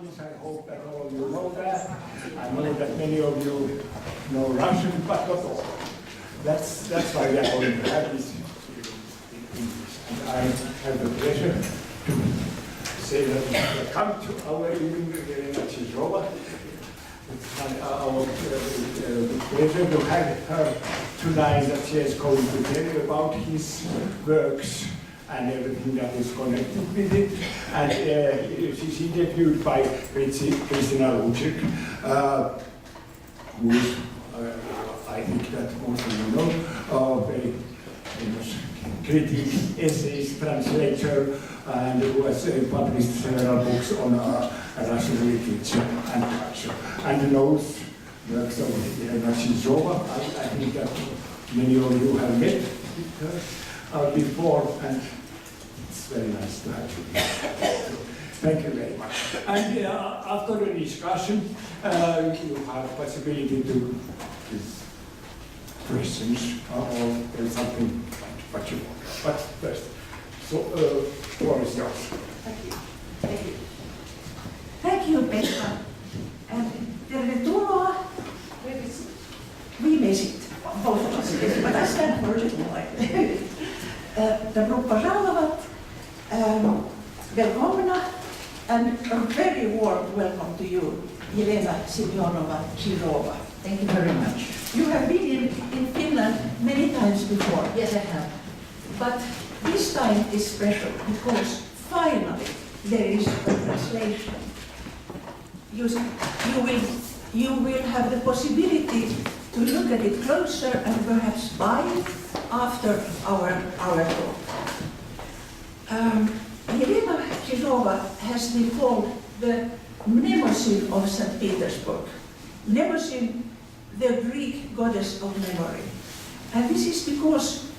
English. I hope that all of you know that. I know that many of you know Russian, but not all. That's why we are going to have this in English. And I have the pleasure to say that welcome to our evening in Tšižovaa. It's our pleasure to have her tonight, that she is going to tell you about his works and everything that is connected with it. And she's interviewed by Kristina Rotkirch, who is, I think that most of you know, a very famous critic, essayist, translator, and who has published several books on Russian literature and culture, and knows works of Jelena Tšižovaa. I think that many of you have met with her before, and it's very nice to have you here. Thank you very much. And after the discussion, you have possibility to ask questions or tell something what you want. But first, so floor is yours. Thank you. Thank you. Thank you, Pekka. Tervetuloa viimeisit housulaskeet, but I stand for a little while. Добро пожаловать, välkomna, and a very warm welcome to you, Jelena Tšižovaa. Thank you very much. You have been in Finland many times before. Yes, I have. But this time is special because finally there is a translation. You will have the possibility to look at it closer and perhaps buy it after our talk. Jelena Tšižovaa has been called the Mnemosyne of St. Petersburg. Mnemosyne, the Greek goddess of memory. And this is because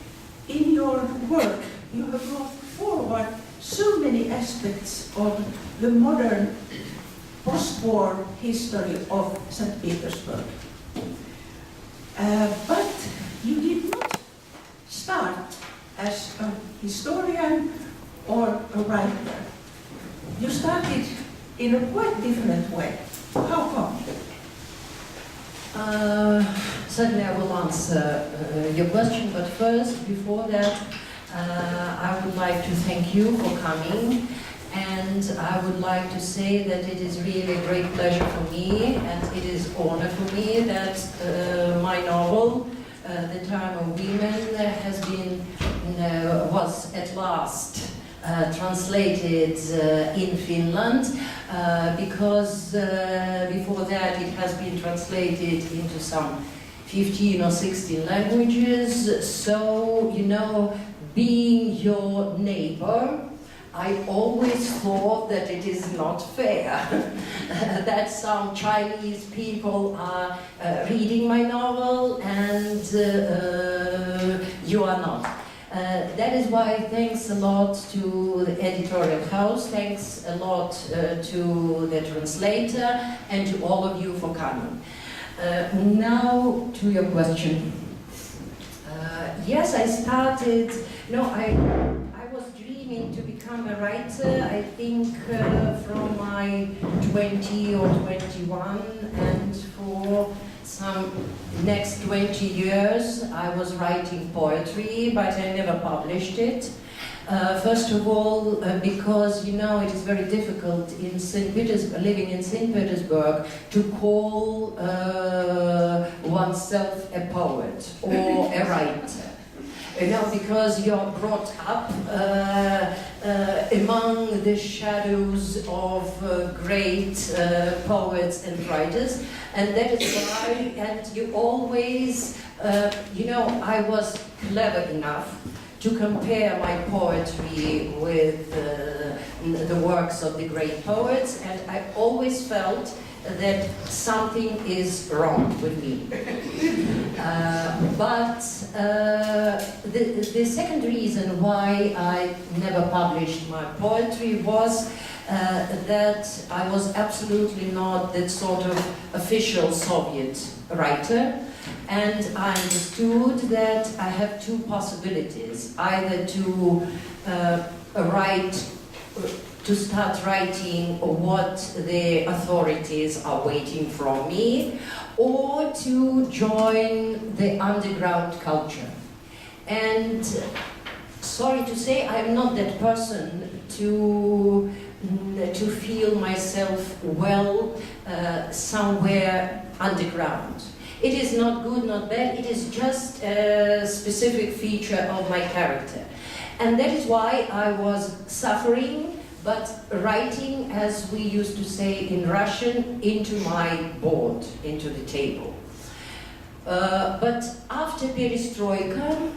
in your work you have brought forward so many aspects of the modern post-war history of St. Petersburg. But you did not start as a historian or a writer. You started in a quite different way. How come? Certainly I will answer your question, but first, before that, I would like to thank you for coming, and I would like to say that it is really a great pleasure for me, and it is honor for me that my novel, The Time of Women, has been, was at last translated in Finland, because before that it has been translated into some 15 or 16 languages. So, you know, being your neighbor, I always thought that it is not fair that some Chinese people are reading my novel and you are not. That is why thanks a lot to the editorial house, thanks a lot to the translator and to all of you for coming. Now to your question. Yes, I started, I was dreaming to become a writer, I think from my 20 or 21, and for some next 20 years I was writing poetry, but I never published it. First of all, because it is very difficult in St. Petersburg, living in St. Petersburg, to call oneself a poet or a writer. Because you're brought up among the shadows of great poets and writers, and that is why, and you always, I was clever enough to compare my poetry with the works of the great poets, and I always felt that something is wrong with me. But the second reason why I never published my poetry was that I was absolutely not that sort of official Soviet writer, and I understood that I have two possibilities: either to write to start writing what the authorities are waiting from me, or to join the underground culture. And sorry to say, I'm not that person to feel myself well somewhere underground. It is not good, not bad, it is just a specific feature of my character. And that is why I was suffering, but writing, as we used to say in Russian, into my board, into the table. But after perestroika,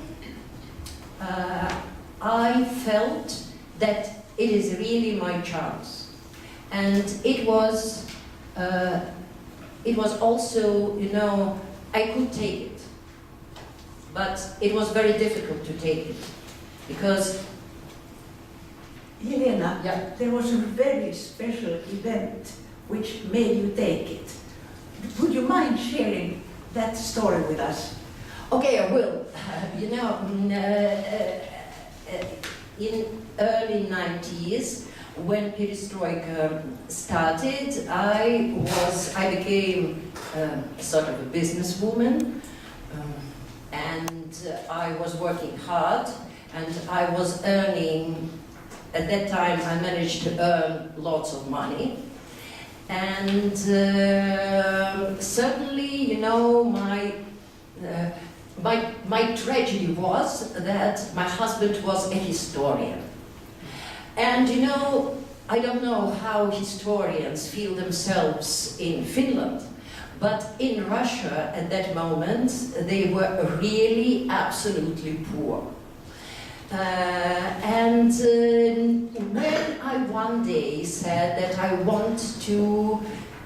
I felt that it is really my chance. And it was also, you know, I could take it. But it was very difficult to take it. Because Jelena, yeah. there was a very special event which made you take it. Would you mind sharing that story with us? Okay, I will. You know, in early 90s, when perestroika started, I became sort of a businesswoman, and I was working hard, and I was earning. At that time, I managed to earn lots of money, and certainly, you know, my tragedy was that my husband was a historian. And you know, I don't know how historians feel themselves in Finland, but in Russia at that moment, they were really absolutely poor. When I one day said that I want to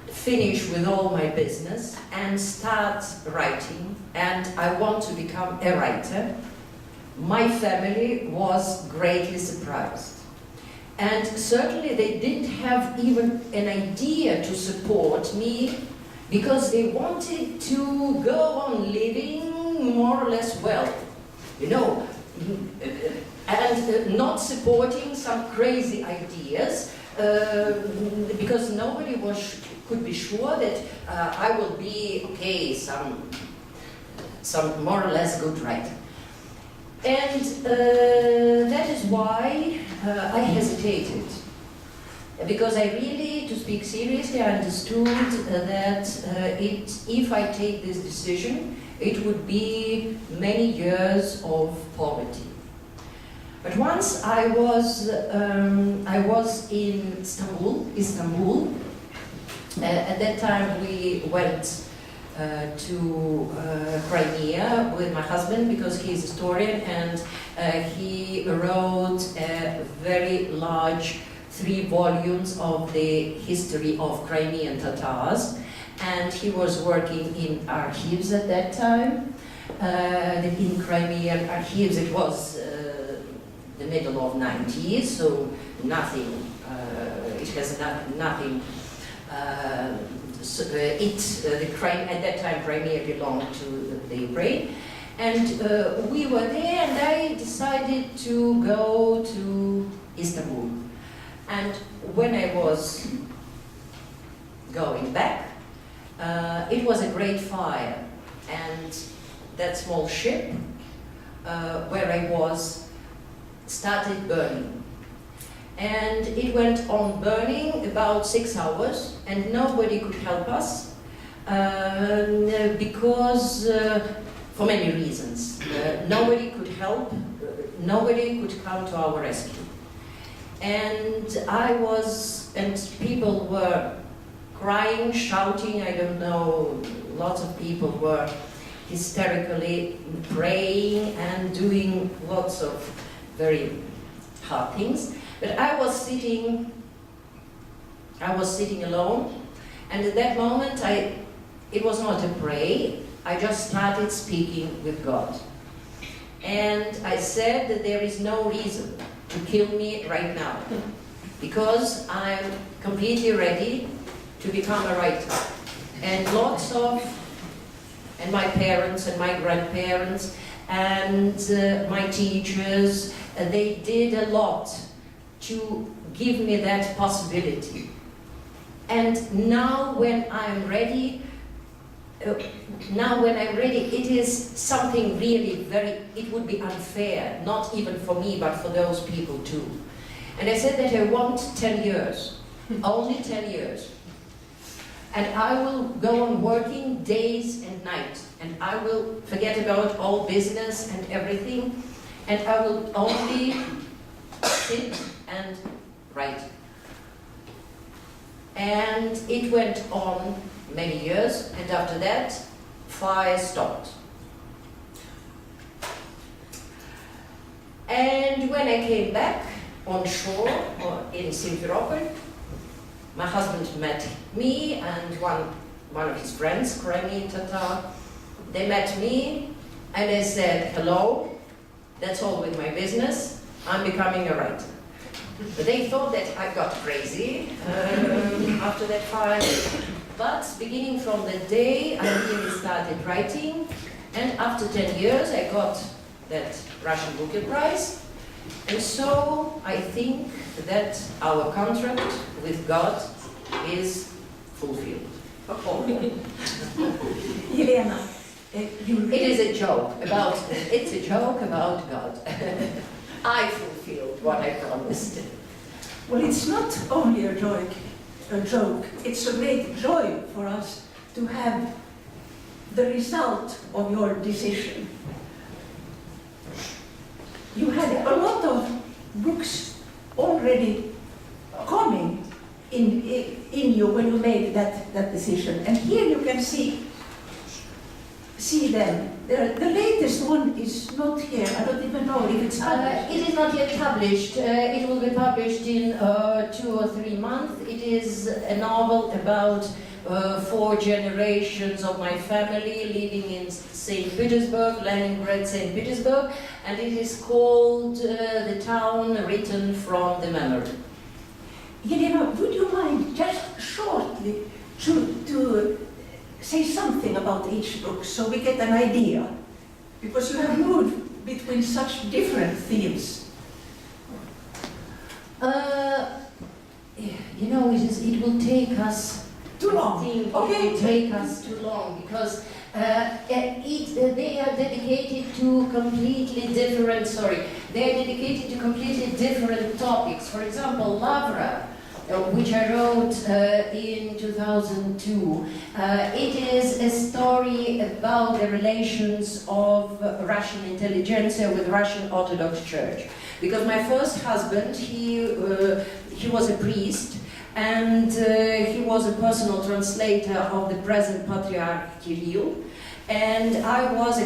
finish with all my business and start writing, and I want to become a writer, my family was greatly surprised. And certainly they didn't have even an idea to support me, because they wanted to go on living more or less well, you know, and not supporting some crazy ideas, because nobody could be sure that I will be, okay, some more or less good writer. And that is why I hesitated. Because I really, to speak seriously, I understood that if I take this decision, it would be many years of poverty. But once I was in Istanbul. At that time we went to Crimea with my husband, because he is a historian, and he wrote a very large 3 volumes of the history of Crimean Tatars, and he was working in archives at that time. In Crimean archives, it was the middle of 90s, so nothing, it has nothing. At that time, Crimea belonged to the Ukraine, and we were there, and I decided to go to Istanbul. And when I was going back, it was a great fire, and that small ship where I was started burning. And it went on burning about 6 hours, and nobody could help us because, for many reasons, nobody could help, nobody could come to our rescue. And people were crying, shouting, I don't know, lots of people were hysterically praying and doing lots of very hard things. But I was sitting alone, and at that moment it was not a pray, I just started speaking with God. And I said that there is no reason to kill me right now, because I'm completely ready to become a writer. And my parents and my grandparents and my teachers, they did a lot to give me that possibility. And now when I'm ready, it is something really it would be unfair, not even for me, but for those people too. And I said that I want 10 years, only 10 years. And I will go on working days and nights, and I will forget about all business and everything, and I will only sit and write. And it went on many years, and after that, fire stopped. And when I came back on shore or in Simferopol, my husband met me and one of his friends, Crimean Tatar. They met me and they said, hello, that's all with my business, I'm becoming a writer. But they thought that I got crazy after that fire. But beginning from the day I really started writing, and after 10 years I got that Russian Booker Prize. And so I think that our contract with God is fulfilled. Jelena, It is a joke about, it's a joke about God. I fulfilled what I promised. well, it's not only a joke, it's a great joy for us to have the result of your decision. You had a lot of books already coming in you when you made that decision. And here you can see them. The latest one is not here. I don't even know if it's published. It is not yet published. It will be published in 2 or 3 months. It is a novel about 4 generations of my family living in St. Petersburg, Leningrad, St. Petersburg, and it is called The Town Written from the Memory. Jelena, would you mind just shortly to say something about each book so we get an idea? Because you have moved between such different themes. You know, it will take us Too long. I think Okay. it will take us too long because they are dedicated to completely different. They are dedicated to completely different topics. For example, Lavra, which I wrote in 2002. It is a story about the relations of Russian intelligentsia with Russian Orthodox Church. Because my first husband, he was a priest, and he was a personal translator of the present Patriarch Kirill. And I was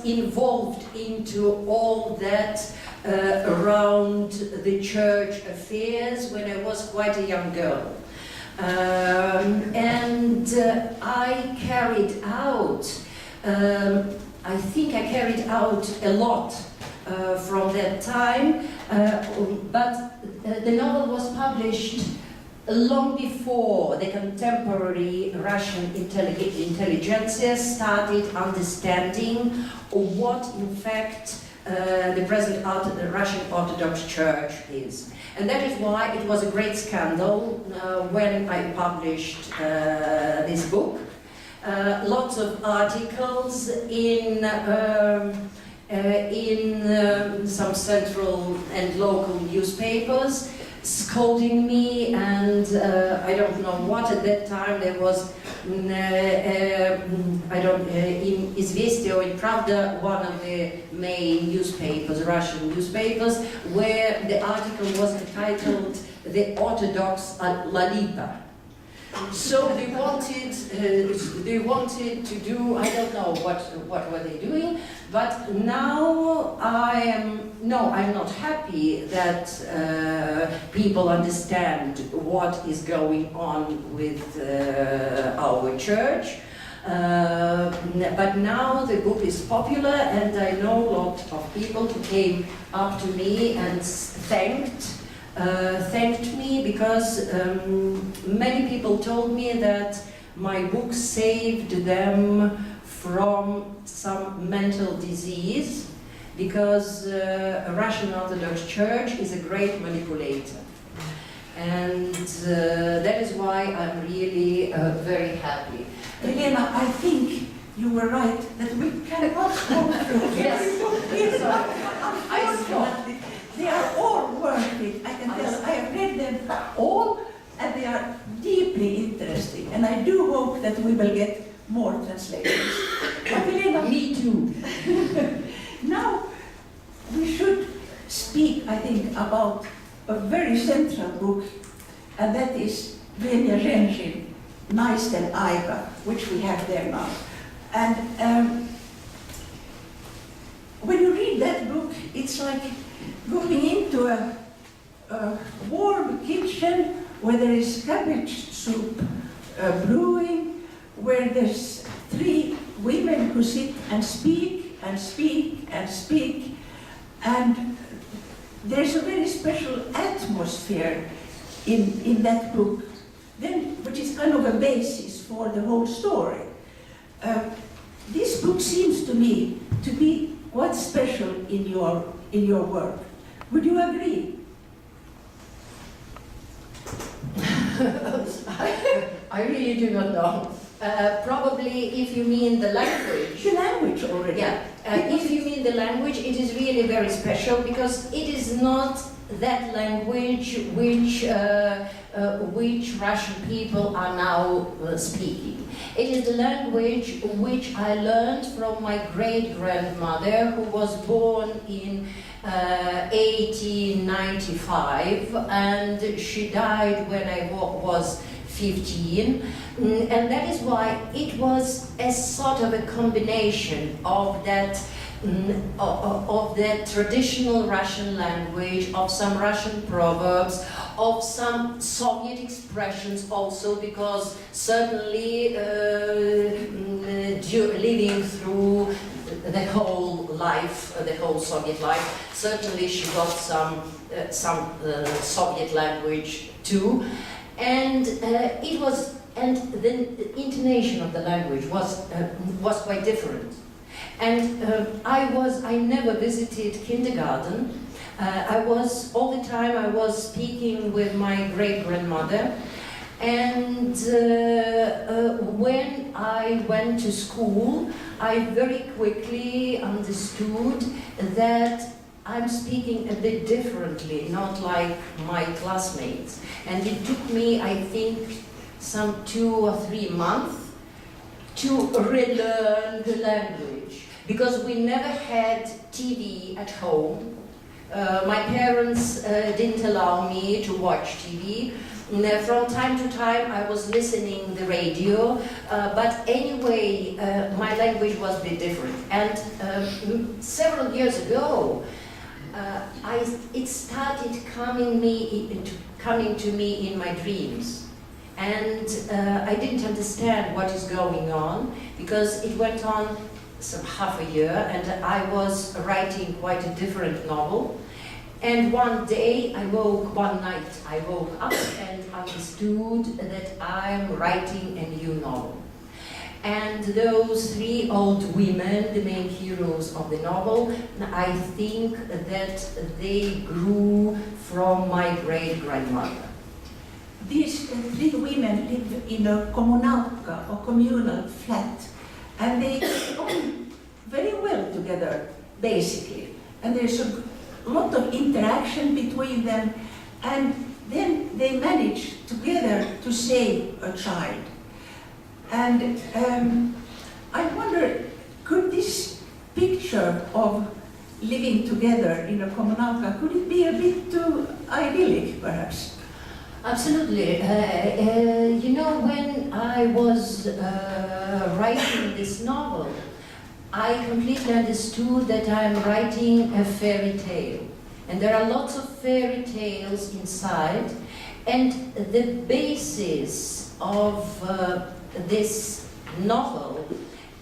involved into all that around the church affairs when I was quite a young girl. I carried out, I think I carried out a lot from that time, but the novel was published long before the contemporary Russian intelligentsia started understanding what, in fact, the present Russian Orthodox Church is. And that is why it was a great scandal when I published this book. Lots of articles in some central and local newspapers scolding me, and I don't know what at that time there was. In Известия or in Pravda, one of the main newspapers, Russian newspapers, where the article was entitled "The Orthodox Lolita." So they wanted to do, I don't know what were they doing, but now I'm not happy that people understand what is going on with our church. But now the book is popular, and I know a lot of people who came up to me and thanked me because many people told me that my book saved them from some mental disease, because a Russian Orthodox Church is a great manipulator. And that is why I'm really very happy. Jelena, I think you were right that we cannot go through every book here. Unfortunately, they are all worth it. I can tell. I have read them all, and they are deeply interesting. And I do hope that we will get more translations. But Jelena, Me too. now we should speak, I think, about a very central book, and that is Venja Zhenzhin, Naisten aika, which we have there now. And when you read that book, it's like going into a warm kitchen where there is cabbage soup brewing, where there's 3 women who sit and speak and speak and speak, and there's a very special atmosphere in that book, then, which is kind of a basis for the whole story. This book seems to me to be quite special in your work. Would you agree? I really do not know. Probably if you mean the language. The language already. Yeah, if you mean the language, it is really very special because it is not that language which Russian people are now speaking. It is the language which I learned from my great-grandmother, who was born in 1895, and she died when I was 15, and that is why it was a sort of a combination of that traditional Russian language, of some Russian proverbs, of some Soviet expressions also, because certainly living through the whole life, the whole Soviet life, certainly she got some Soviet language too. And the intonation of the language was quite different. And I never visited kindergarten. All the time I was speaking with my great-grandmother. And when I went to school, I very quickly understood that I'm speaking a bit differently, not like my classmates. And it took me, I think, some 2 or 3 months to relearn the language, because we never had TV at home. My parents didn't allow me to watch TV. From time to time I was listening the radio, but anyway, my language was a bit different. And several years ago, it started coming to me in my dreams. And I didn't understand what is going on, because it went on some half a year, and I was writing quite a different novel. And one night I woke up and understood that I'm writing a new novel. And those 3 old women, the main heroes of the novel, I think that they grew from my great-grandmother. These 3 women live in a kommunalka, or communal flat, and they get on very well together, basically. And there's a lot of interaction between them, and then they manage together to save a child. And I wonder, could this picture of living together in a kommunalka, could it be a bit too idyllic, perhaps? Absolutely. When I was writing this novel, I completely understood that I'm writing a fairy tale. And there are lots of fairy tales inside. And the basis of this novel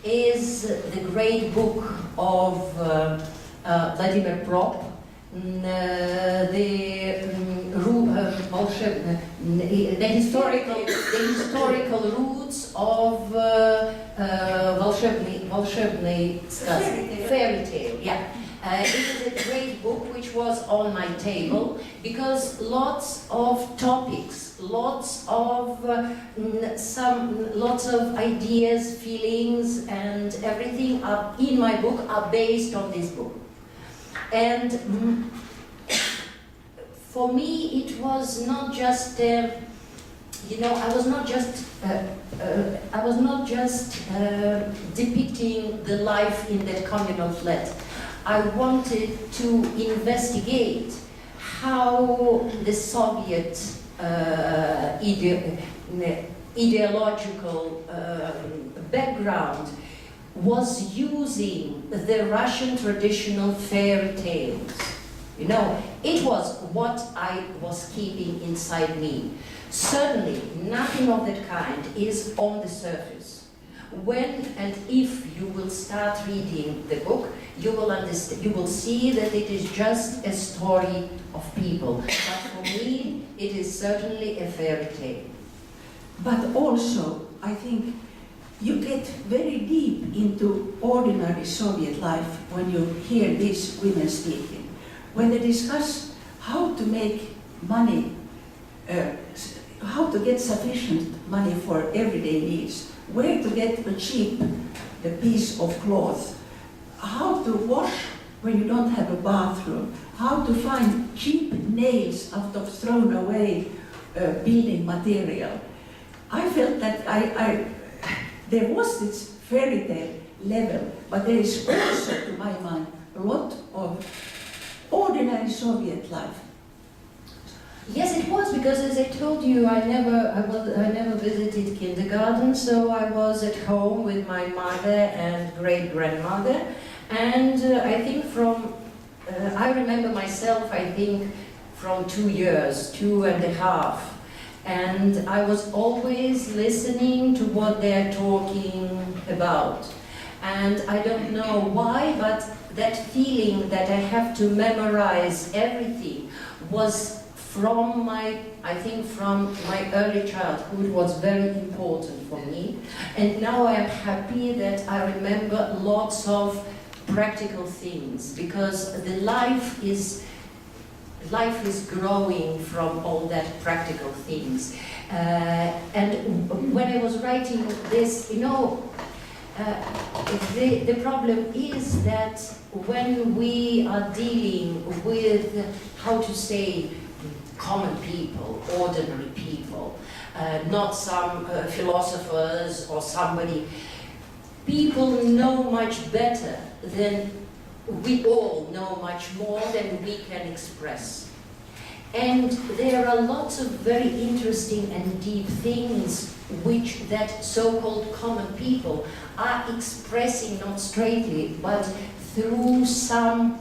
is the great book of Vladimir Prop, the historical roots of волшебный сказки, fairy tale, yeah. It is a great book which was on my table because lots of topics, lots of ideas, feelings, and everything are in my book are based on this book. And for me, it was not just. I was not just depicting the life in that communal flat. I wanted to investigate how the Soviet ideological background was using the Russian traditional fairy tales. It was what I was keeping inside me. Certainly, nothing of that kind is on the surface. When and if you will start reading the book, you will understand. You will see that it is just a story of people. But for me, it is certainly a fairy tale. But also, I think you get very deep into ordinary Soviet life when you hear these women speaking. When they discuss how to make money, how to get sufficient money for everyday needs, where to get a cheap piece of cloth, how to wash when you don't have a bathroom, how to find cheap nails out of thrown away building material. I felt that there was this fairy tale level, but there is also, to my mind, a lot of ordinary Soviet life. Yes, it was, because as I told you, I never visited kindergarten, so I was at home with my mother and great-grandmother, and I think I remember myself, I think, from 2 years, 2.5, and I was always listening to what they're talking about. And I don't know why, but that feeling that I have to memorize everything was from my early childhood was very important for me. And now I am happy that I remember lots of practical things, because the life is growing from all that practical things. And when I was writing this, the problem is that when we are dealing with, how to say, common people, ordinary people, not some philosophers or somebody, people know much better than we all know, much more than we can express. And there are lots of very interesting and deep things which that so-called common people are expressing, not straightly, but through some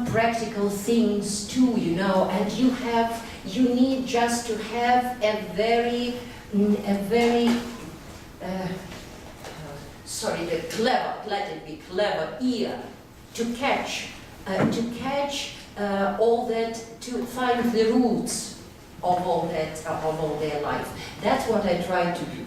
practical things too, and you need just to have a very clever ear to catch all that, to find the roots of all their life. That's what I try to do.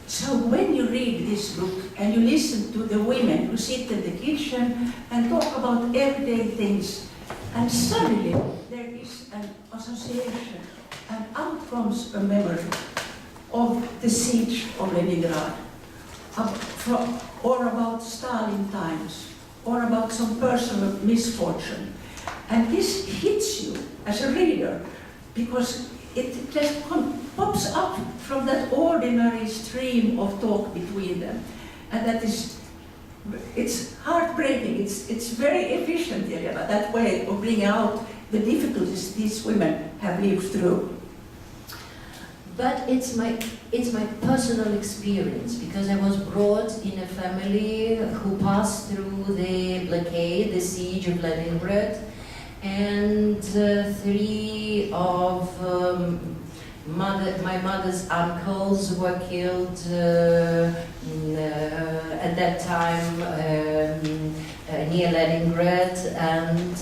So when you read this book and you listen to the women who sit in the kitchen and talk about everyday things, and suddenly there is an association, and out comes a memory of the siege of Leningrad, or about Stalin times, or about some personal misfortune. And this hits you as a reader, because it just pops up from that ordinary stream of talk between them. And it's heartbreaking. It's very efficient, Jelena, that way of bringing out the difficulties these women have lived through. But it's my personal experience, because I was brought in a family who passed through the blockade, the siege of Leningrad, and 3 of my mother's uncles were killed at that time near Leningrad, and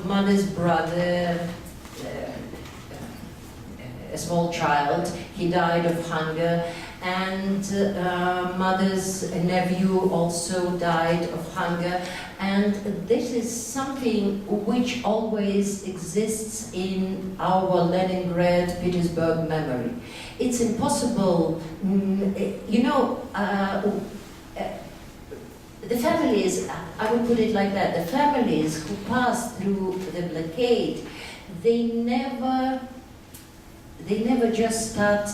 mother's brother, a small child, he died of hunger, and mother's nephew also died of hunger. And this is something which always exists in our Leningrad, Petersburg memory. It's impossible, you know, the families, I would put it like that, the families who passed through the blockade, they never just start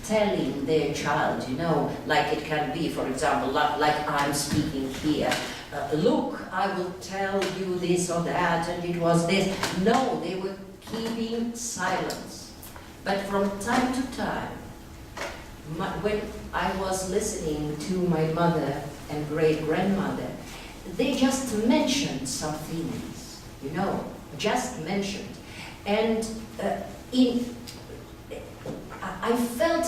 telling their child, you know, like it can be, for example, like I'm speaking here. Look, I will tell you this or that, and it was this. No, they were keeping silence. But from time to time, when I was listening to my mother and great-grandmother, they just mentioned some things, you know, just mentioned. And I felt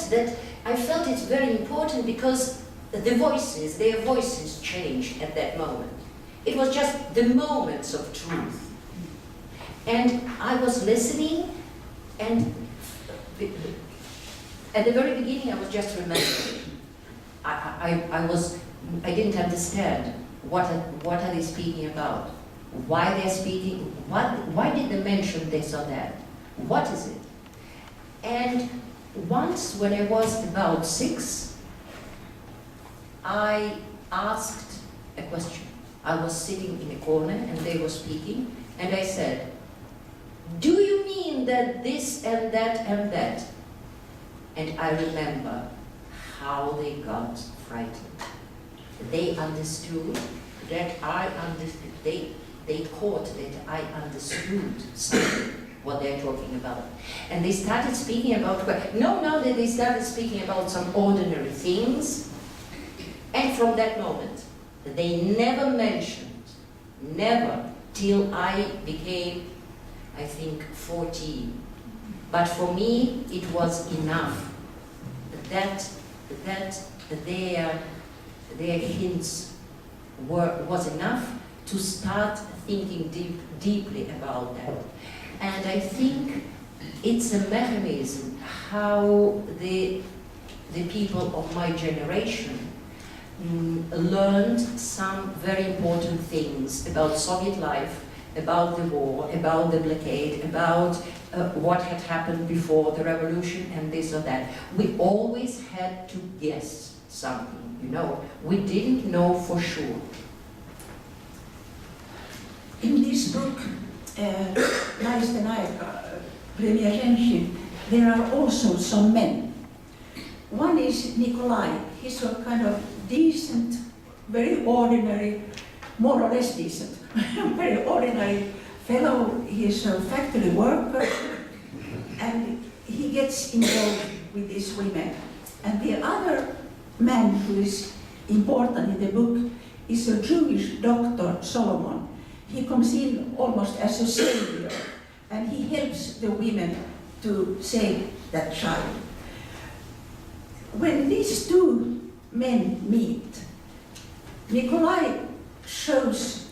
it's very important because their voices changed at that moment. It was just the moments of truth. And I was listening, and at the very beginning I was just remembering. I didn't understand what are they speaking about, why they're speaking, why did they mention this or that, what is it? And once when I was about 6, I asked a question. I was sitting in a corner and they were speaking, and I said, do you mean that this and that and that? And I remember how they got frightened. They understood that I understood, they caught that I understood something, what they're talking about. And they started speaking about, they started speaking about some ordinary things. And from that moment, they never mentioned, never, till I became, I think, 14. But for me, it was enough that their hints was enough to start thinking deeply about that. And I think it's a mechanism how the people of my generation learned some very important things about Soviet life, about the war, about the blockade, about what had happened before the revolution and this or that. We always had to guess something, you know. We didn't know for sure. In this book, Naisten aika, premiership, there are also some men. One is Nikolai. He's a kind of decent, very ordinary, more or less decent, very ordinary fellow. He's a factory worker, and he gets involved with these women. And the other man who is important in the book is a Jewish doctor, Solomon. He comes in almost as a savior, and he helps the women to save that child. When these two men meet, Nikolai shows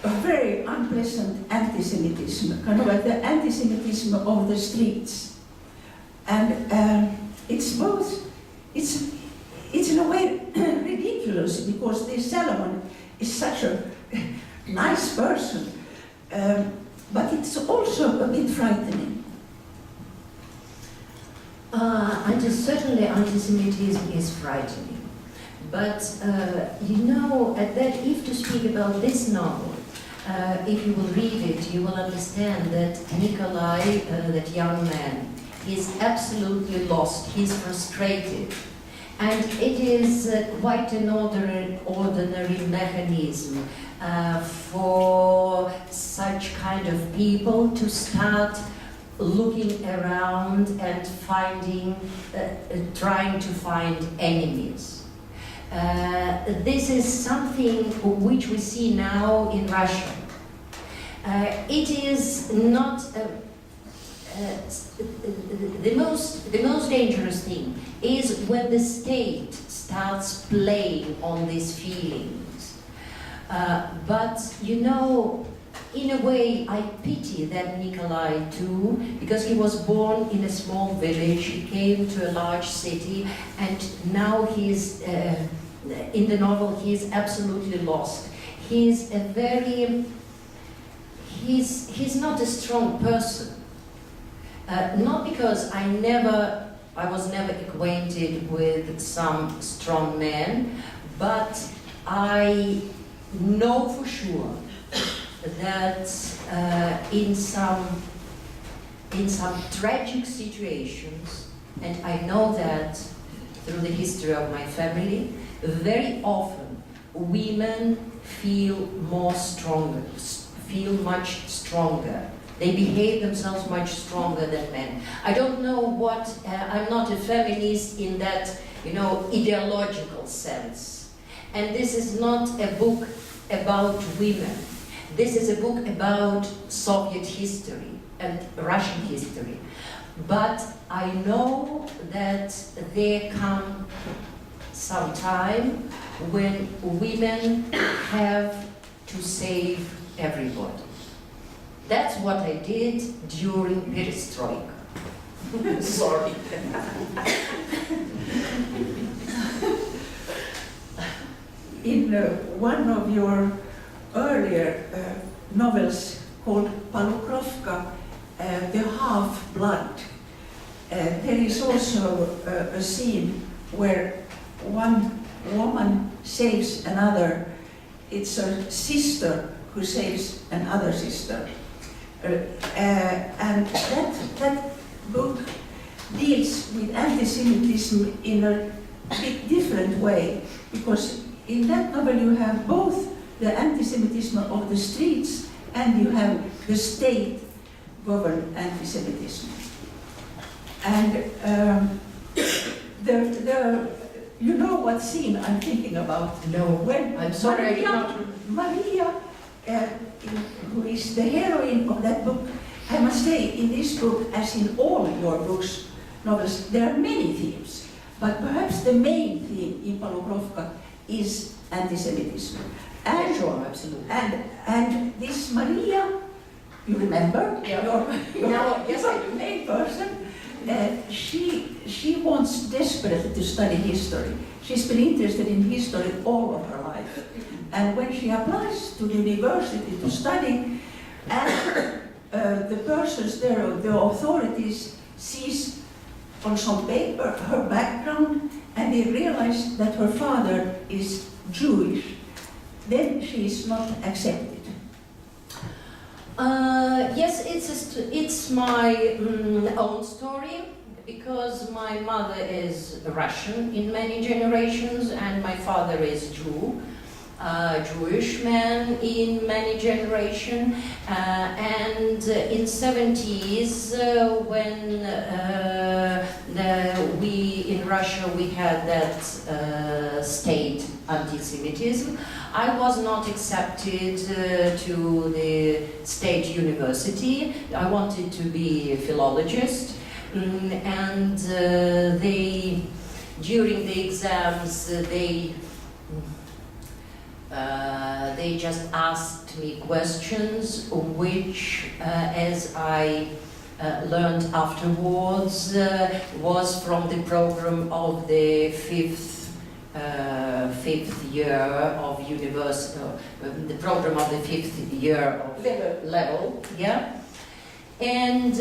a very unpleasant anti-Semitism, kind of like the anti-Semitism of the streets. And it's in a way ridiculous, because this Solomon is such a nice person, but it's also a bit frightening. Certainly anti-Semitism is frightening, but you know, if to speak about this novel, if you will read it, you will understand that Nikolai, that young man, is absolutely lost, he's frustrated. And it is quite an ordinary mechanism for such kind of people to start looking around and trying to find enemies. This is something which we see now in Russia. It is not the most dangerous thing is when the state starts playing on these feelings. But you know, in a way, I pity that Nikolai too, because he was born in a small village, he came to a large city, and now he's, in the novel, he's absolutely lost. He's not a strong person. Not because I was never acquainted with some strong men, but I know for sure that in some tragic situations, and I know that through the history of my family, very often women feel much stronger. They behave themselves much stronger than men. I don't know what, I'm not a feminist in that, ideological sense. And this is not a book about women. This is a book about Soviet history and Russian history. But I know that there come some time when women have to save everybody. That's what I did during Perestroika. Sorry. In one of your earlier novels called Palukrovka, The Half-Blood, there is also a scene where one woman saves another. It's a sister who saves another sister. And that book deals with anti-Semitism in a bit different way, because in that novel you have both the anti-Semitism of the streets and you have the state-governed anti-Semitism. And you know what scene I'm thinking about? No, when I'm sorry, I did not. Maria, who is the heroine of that book, I must say, in this book, as in all your books, novels, there are many themes, but perhaps the main theme in Palukrovka is anti-Semitism. And, sure, absolutely. And this Maria, you remember? Yeah. Yes, I do. Main person. She wants desperately to study history. She's been interested in history all of her life. And when she applies to the university to study, and the persons there, the authorities, sees on some paper her background, and they realize that her father is Jewish, then she is not accepted. Yes, it's my own story, because my mother is Russian in many generations, and my father is Jewish man in many generations, and in 70s when we in Russia we had that state anti-Semitism, I was not accepted to the state university. I wanted to be a philologist, and they, during the exams, they just asked me questions which, as I learned afterwards, was from the program of the fifth year of university, the program of the 5th year of level, yeah. And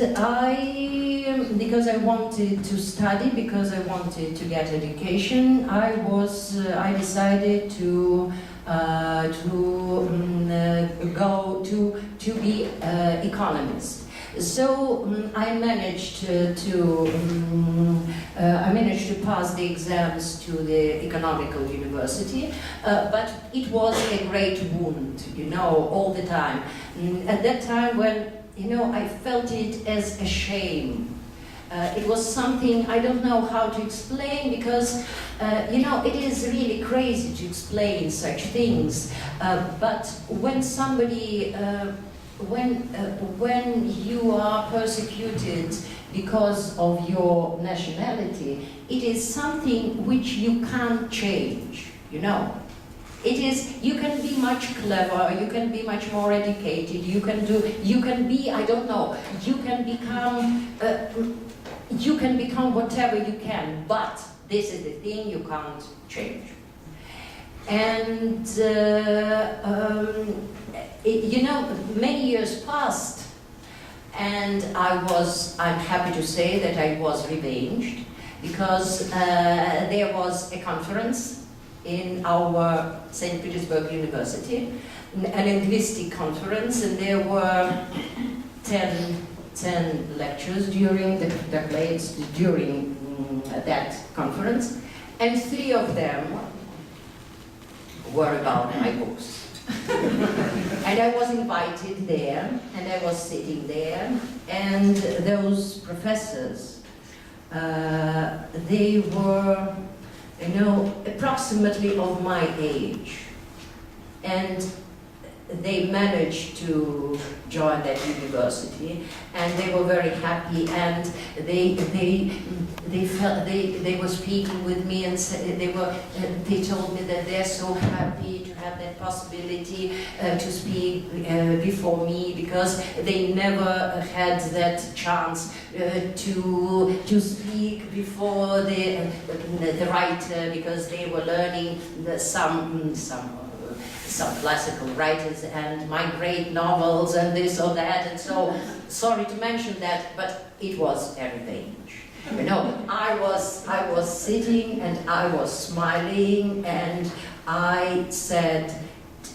because I wanted to study, because I wanted to get education, I decided to go to be economist. So I managed to pass the exams to the economical university, but it was a great wound, all the time. At that time when, I felt it as a shame. It was something I don't know how to explain, because, it is really crazy to explain such things. But when somebody, when you are persecuted because of your nationality, it is something which you can't change, It is, you can be much clever, you can be much more educated, you can be, I don't know, you can become whatever you can, but this is the thing you can't change. And, you know, many years passed, and I'm happy to say that I was revenged, because there was a conference in our St. Petersburg University, a linguistic conference, and there were 10 lectures during during that conference, and 3 of them were about my books. And I was invited there, and I was sitting there, and those professors, they were, you know, approximately of my age, and they managed to join that university, and they were very happy, and they were speaking with me, and they told me that they're so happy to have that possibility to speak before me, because they never had that chance to speak before the writer, because they were learning some classical writers and my great novels and this or that, and so sorry to mention that, but it was a revenge. You know, I was sitting and I was smiling, and I said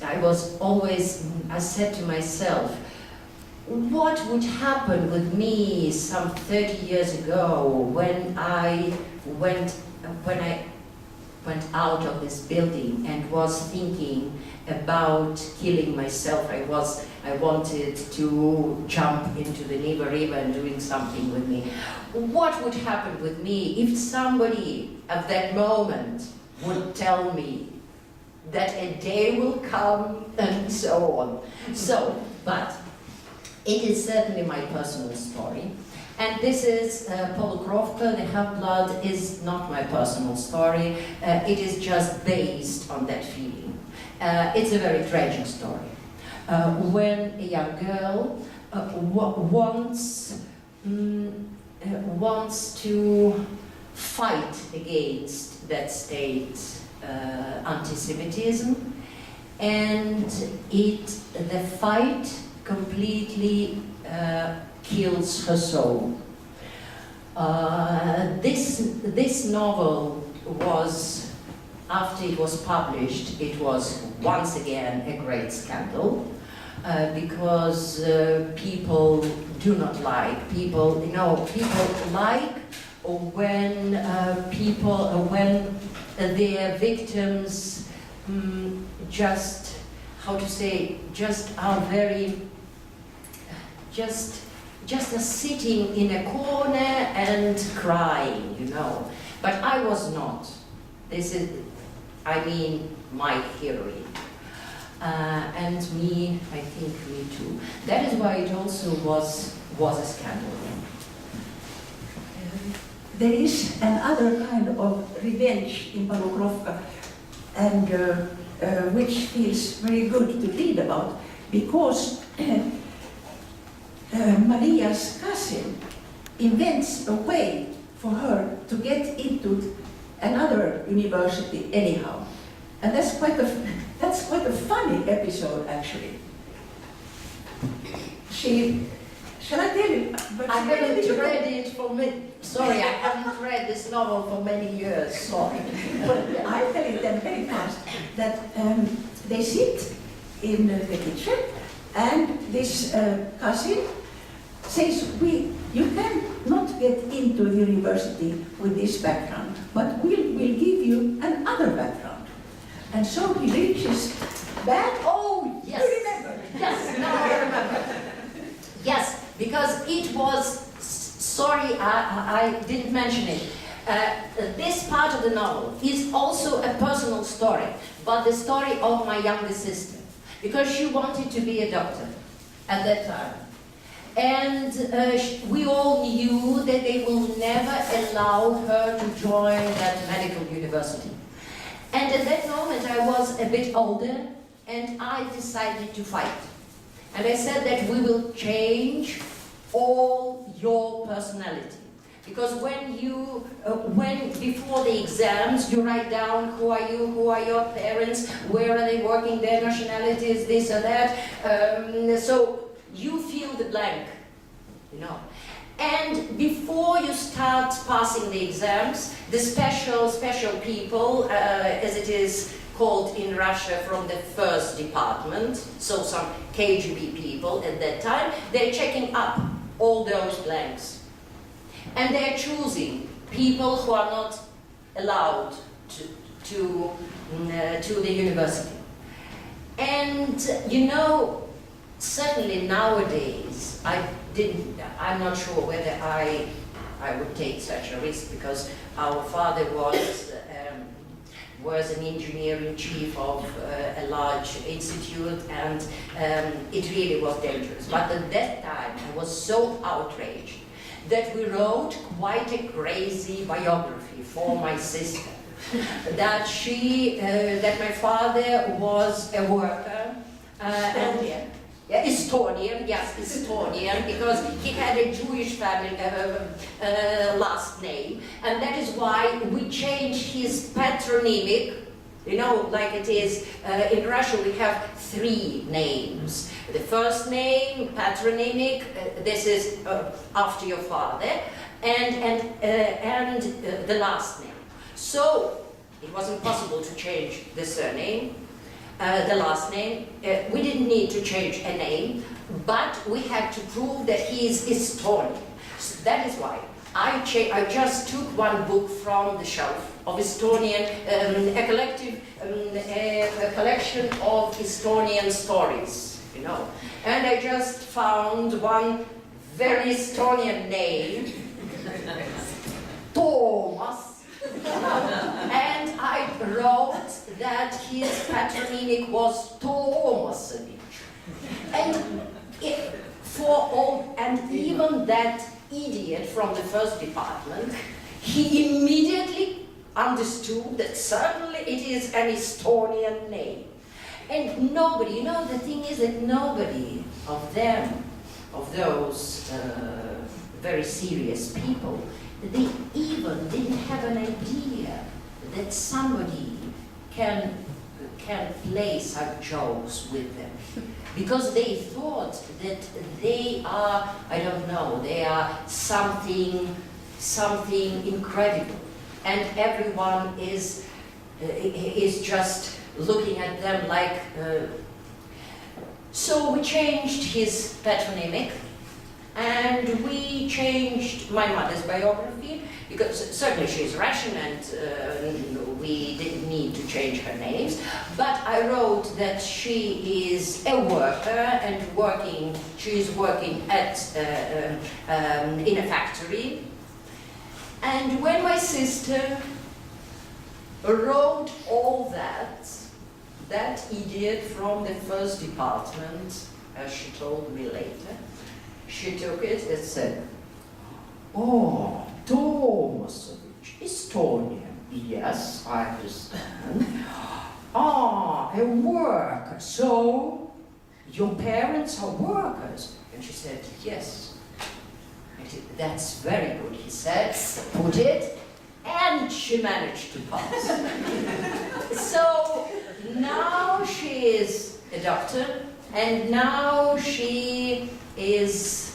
to myself, what would happen with me some 30 years ago when I went out of this building and was thinking about killing myself. I wanted to jump into the Neva River and doing something with me. What would happen with me if somebody at that moment would tell me that a day will come and so on? So, but it is certainly my personal story. And this is Polukrovka, the Half-Blood, is not my personal story. It is just based on that feeling. It's a very tragic story. When a young girl wants to fight against that state anti-Semitism, and the fight completely kills her soul. This novel was, after it was published, it was once again a great scandal, because people do not like, people like when their victims just are very, just are sitting in a corner and crying, you know. But I was not. This is, my heroine. And me, I think me too. That is why it also was a scandal. There is another kind of revenge in Polukrovka, and which feels very good to read about, because Maria's cousin invents a way for her to get into another university anyhow. And that's quite a funny episode, actually. Shall I tell you? But I haven't read it for me. Sorry, I haven't read this novel for many years, sorry. But I'll tell you then very fast that they sit in the kitchen, and this cousin says, you can not get into the university with this background, but we'll give you another background. And so he reaches back. Oh, yes. You remember? Yes, now I remember. Yes, because it was, sorry, I didn't mention it. This part of the novel is also a personal story, but the story of my younger sister, because she wanted to be a doctor at that time. And we all knew that they will never allow her to join that medical university. And at that moment I was a bit older, and I decided to fight. And I said that we will change all your personality. Because when before the exams you write down who are you, who are your parents, where are they working, their nationalities, this or that, so you fill the blank, you know. And before you start passing the exams, the special people, as it is called in Russia, from the first department, so some KGB people at that time, they're checking up all those blanks. And they're choosing people who are not allowed to the university. And you know, certainly nowadays, I'm not sure whether I would take such a risk, because our father was an engineer-in-chief of a large institute, and it really was dangerous. But at that time, I was so outraged that we wrote quite a crazy biography for my sister. That my father was a worker, Estonian, because he had a Jewish family last name, and that is why we changed his patronymic. You know, like it is in Russia, we have 3 names. The first name, patronymic, this is after your father, and the last name. So it was impossible to change the surname, the last name. We didn't need to change a name, but we had to prove that he is Estonian. So that is why I just took one book from the shelf of Estonian, a collection of Estonian stories, you know. And I just found one very Estonian name, Toomas. And I wrote that his patronymic was Toomasevich. And even that idiot from the first department, he immediately understood that certainly it is an Estonian name. And nobody, you know, the thing is that nobody of them, of those very serious people, they even didn't have an idea that somebody can play such jokes with them. Because they thought that they are, I don't know, they are something incredible. And everyone is just looking at them like... So we changed his patronymic, and we changed my mother's biography, because certainly she's Russian and we didn't need to change her names, but I wrote that she is a worker and she's working at, in a factory. And when my sister wrote all that idiot from the first department, as she told me later, she took it and said, "Oh, Toomasevich, Estonian. Yes, I understand. Ah, a worker. So, your parents are workers?" And she said, "Yes." I said, "That's very good," he said, "put it." And she managed to pass. So, now she is a doctor, and now she is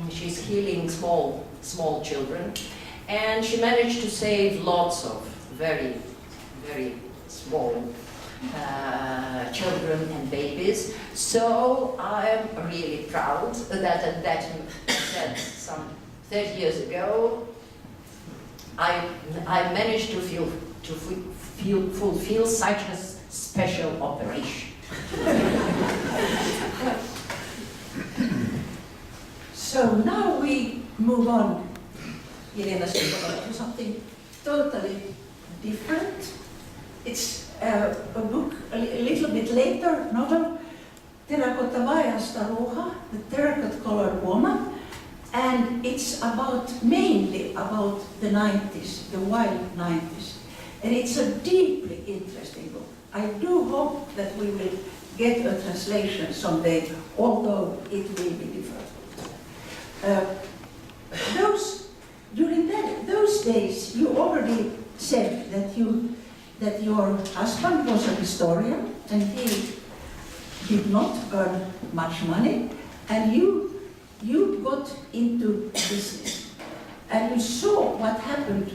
she's healing small children, and she managed to save lots of very small children and babies. So I am really proud that some 30 years ago I managed to fulfill such a special operation. So now we move on, Jelena, to something totally different. It's a book, a little bit later, novel, Terracotta Staruha, the terracotta-colored woman, and it's mainly about the 90s, the wild 90s. And it's a deeply interesting book. I do hope that we will get a translation someday, although it will be difficult. During those days, you already said that your husband was a historian and he did not earn much money, and you got into business and you saw what happened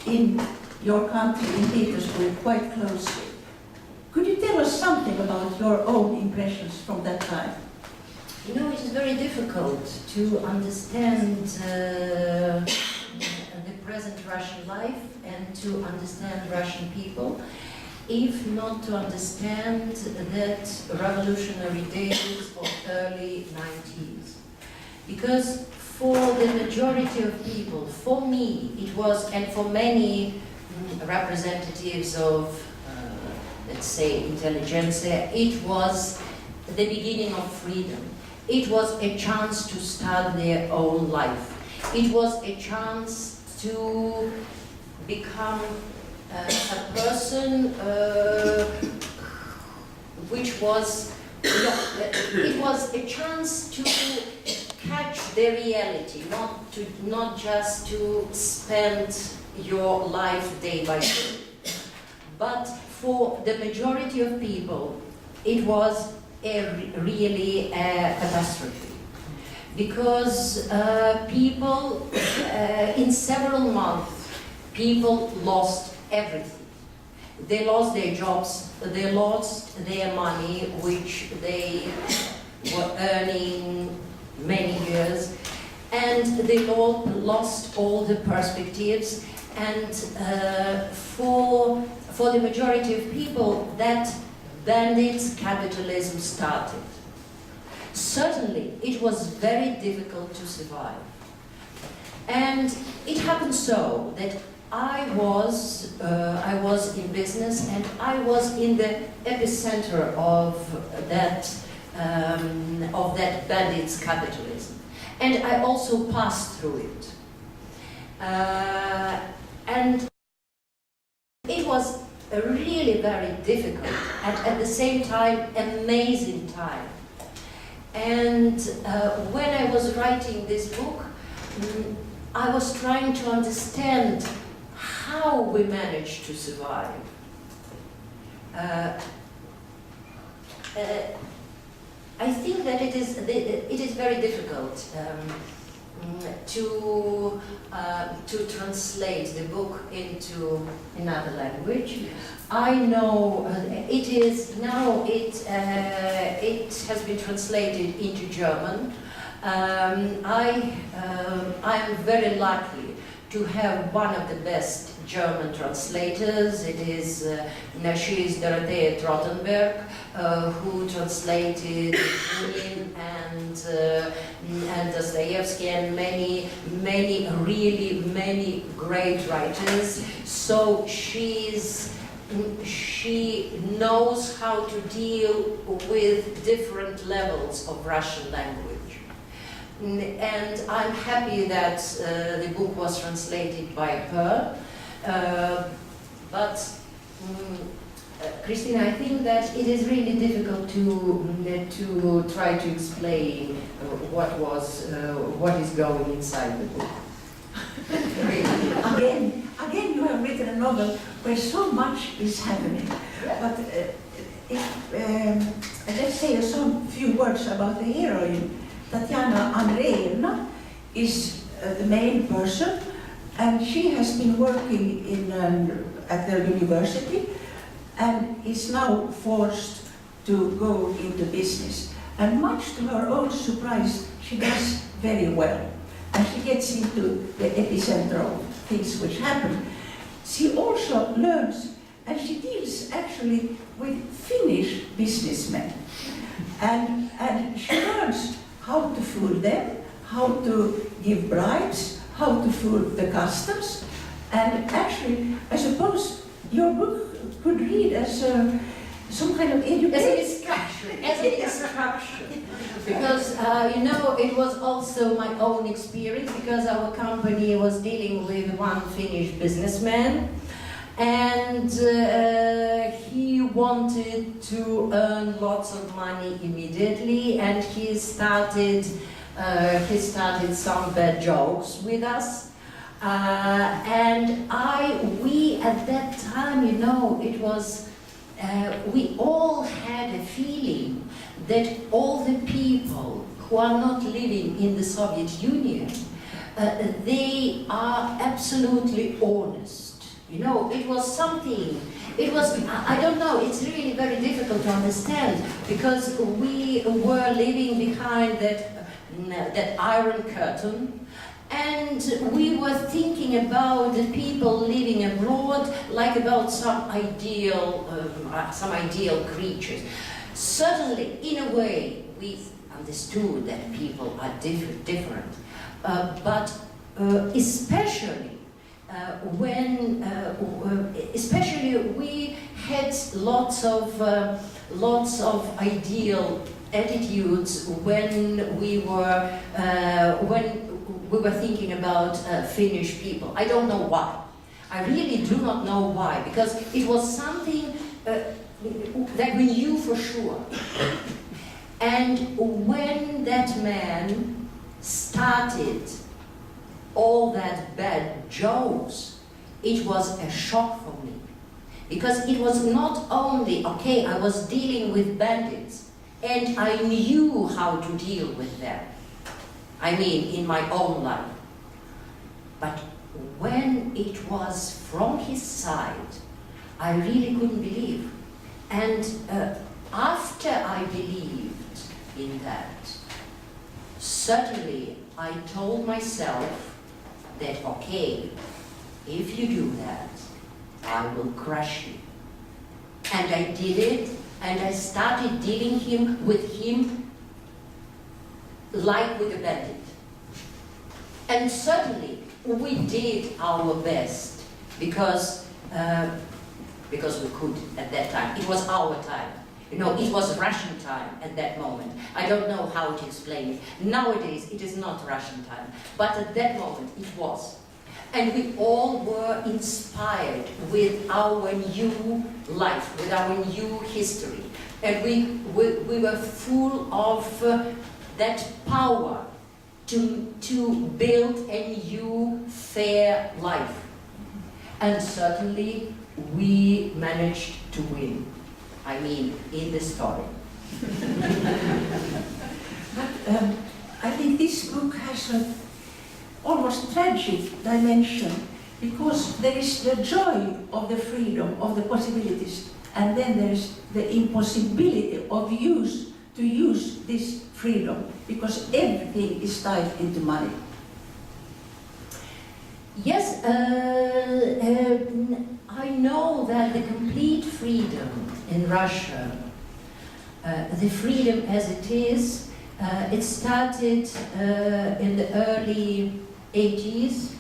in your country, in Petersburg, quite closely. Could you tell us something about your own impressions from that time? You know, it is very difficult to understand the present Russian life and to understand Russian people, if not to understand that revolutionary days of early 90s. Because for the majority of people, for me, it was, and for many representatives of, let's say, intelligentsia, it was the beginning of freedom. It was a chance to start their own life. It was a chance to become a person which was, it was a chance to catch the reality, not just to spend your life day by day. But for the majority of people, it was really a catastrophe. Because people, in several months, people lost everything. They lost their jobs, they lost their money, which they were earning many years, and they all lost all the perspectives. And for the majority of people, that bandit capitalism started. Certainly, it was very difficult to survive. And it happened so that I was in business, and I was in the epicenter of that bandits capitalism. And I also passed through it. And it was a really very difficult and at the same time amazing time. And when I was writing this book, I was trying to understand how we managed to survive. I think that it is very difficult to translate the book into another language. I know it is now. It has been translated into German. I am very lucky to have one of the best German translators. It is she is Dorothea Trottenberg, who translated Bunin and Dostoevsky and many great writers. So she knows how to deal with different levels of Russian language. And I'm happy that the book was translated by her. But Kristina, I think that it is really difficult to try to explain what is going inside the book. Again, you have written a novel where so much is happening. But let's say some few words about the heroine. Tatiana Andreevna is the main person, and she has been working at the university and is now forced to go into business. And much to her own surprise, she does very well. And she gets into the epicenter of things which happen. She also learns, and she deals actually with Finnish businessmen. And she learns how to fool them, how to give bribes, how to fool the customs. And actually, I suppose your book could read as some kind of education. As an instruction. Because, you know, it was also my own experience, because our company was dealing with one Finnish businessman. and he wanted to earn lots of money immediately, and he started some bad jokes with us. And we at that time, you know, it was, we all had a feeling that all the people who are not living in the Soviet Union, they are absolutely honest. You know, it was something, it was, I don't know, it's really very difficult to understand, because we were living behind that iron curtain, and we were thinking about the people living abroad like about some ideal creatures. Certainly, in a way, we understood that people are different, but especially especially we had lots of ideal attitudes when we were thinking about Finnish people. I don't know why. I really do not know why, because it was something that we knew for sure. And when that man started all that bad jokes, it was a shock for me. Because it was not only, okay, I was dealing with bandits, and I knew how to deal with them. I mean, in my own life. But when it was from his side, I really couldn't believe. And after I believed in that, certainly I told myself that, okay, if you do that, I will crush you. And I did it, and I started dealing with him like with a bandit. And certainly we did our best, because we could at that time. It was our time. You know, it was Russian time at that moment. I don't know how to explain it. Nowadays it is not Russian time, but at that moment it was. And we all were inspired with our new life, with our new history. And we were full of that power to build a new, fair life. And certainly we managed to win. I mean, in the story. But I think this book has an almost tragic dimension, because there is the joy of the freedom, of the possibilities, and then there is the impossibility of to use this freedom, because everything is tied into money. Yes, I know that the complete freedom in Russia, the freedom as it is, it started in the early 80s,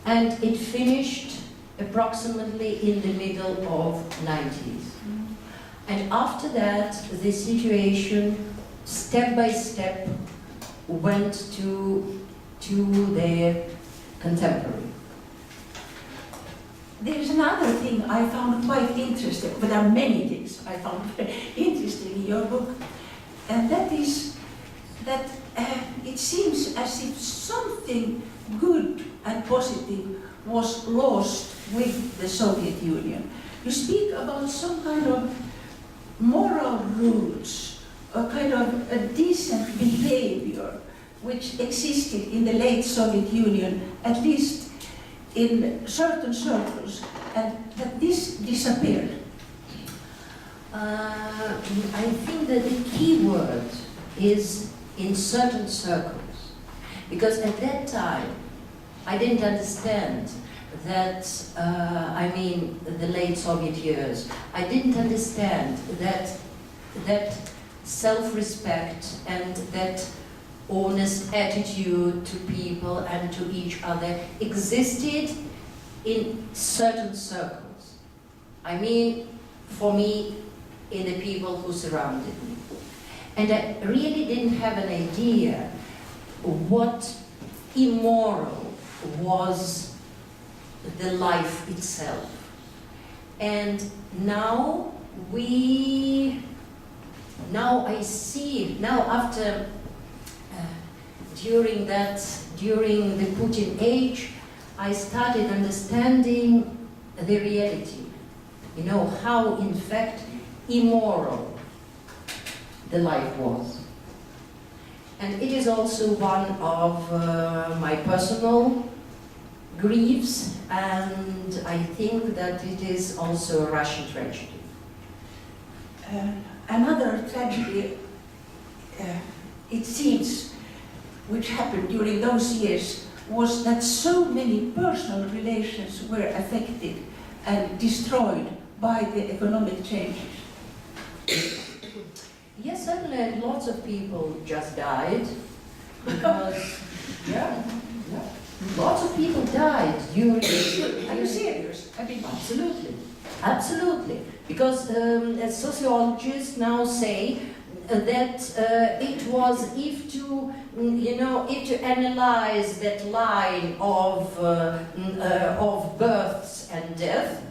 and it finished approximately in the middle of 90s. And after that, the situation, step by step, went to their contemporary. There's another thing I found quite interesting, but there are many things I found interesting in your book, and that is that it seems as if something good and positive was lost with the Soviet Union. You speak about some kind of moral rules, a kind of a decent behavior which existed in the late Soviet Union, at least in certain circles, and that this disappeared. I think that the key word is in certain circles, because at that time I didn't understand that, I mean, the late Soviet years, I didn't understand that self-respect and that honest attitude to people and to each other existed in certain circles. I mean, for me, in the people who surrounded me. And I really didn't have an idea what immoral was the life itself. And now I see, after, during the Putin age, I started understanding the reality. You know, how in fact immoral the life was. And it is also one of my personal griefs, and I think that it is also a Russian tragedy. Another tragedy, it seems, which happened during those years, was that so many personal relations were affected and destroyed by the economic changes. Yes, certainly lots of people just died because, lots of people died during. Are you serious? I mean, Absolutely. Because sociologists now say that it was, if to analyze that line of births and death,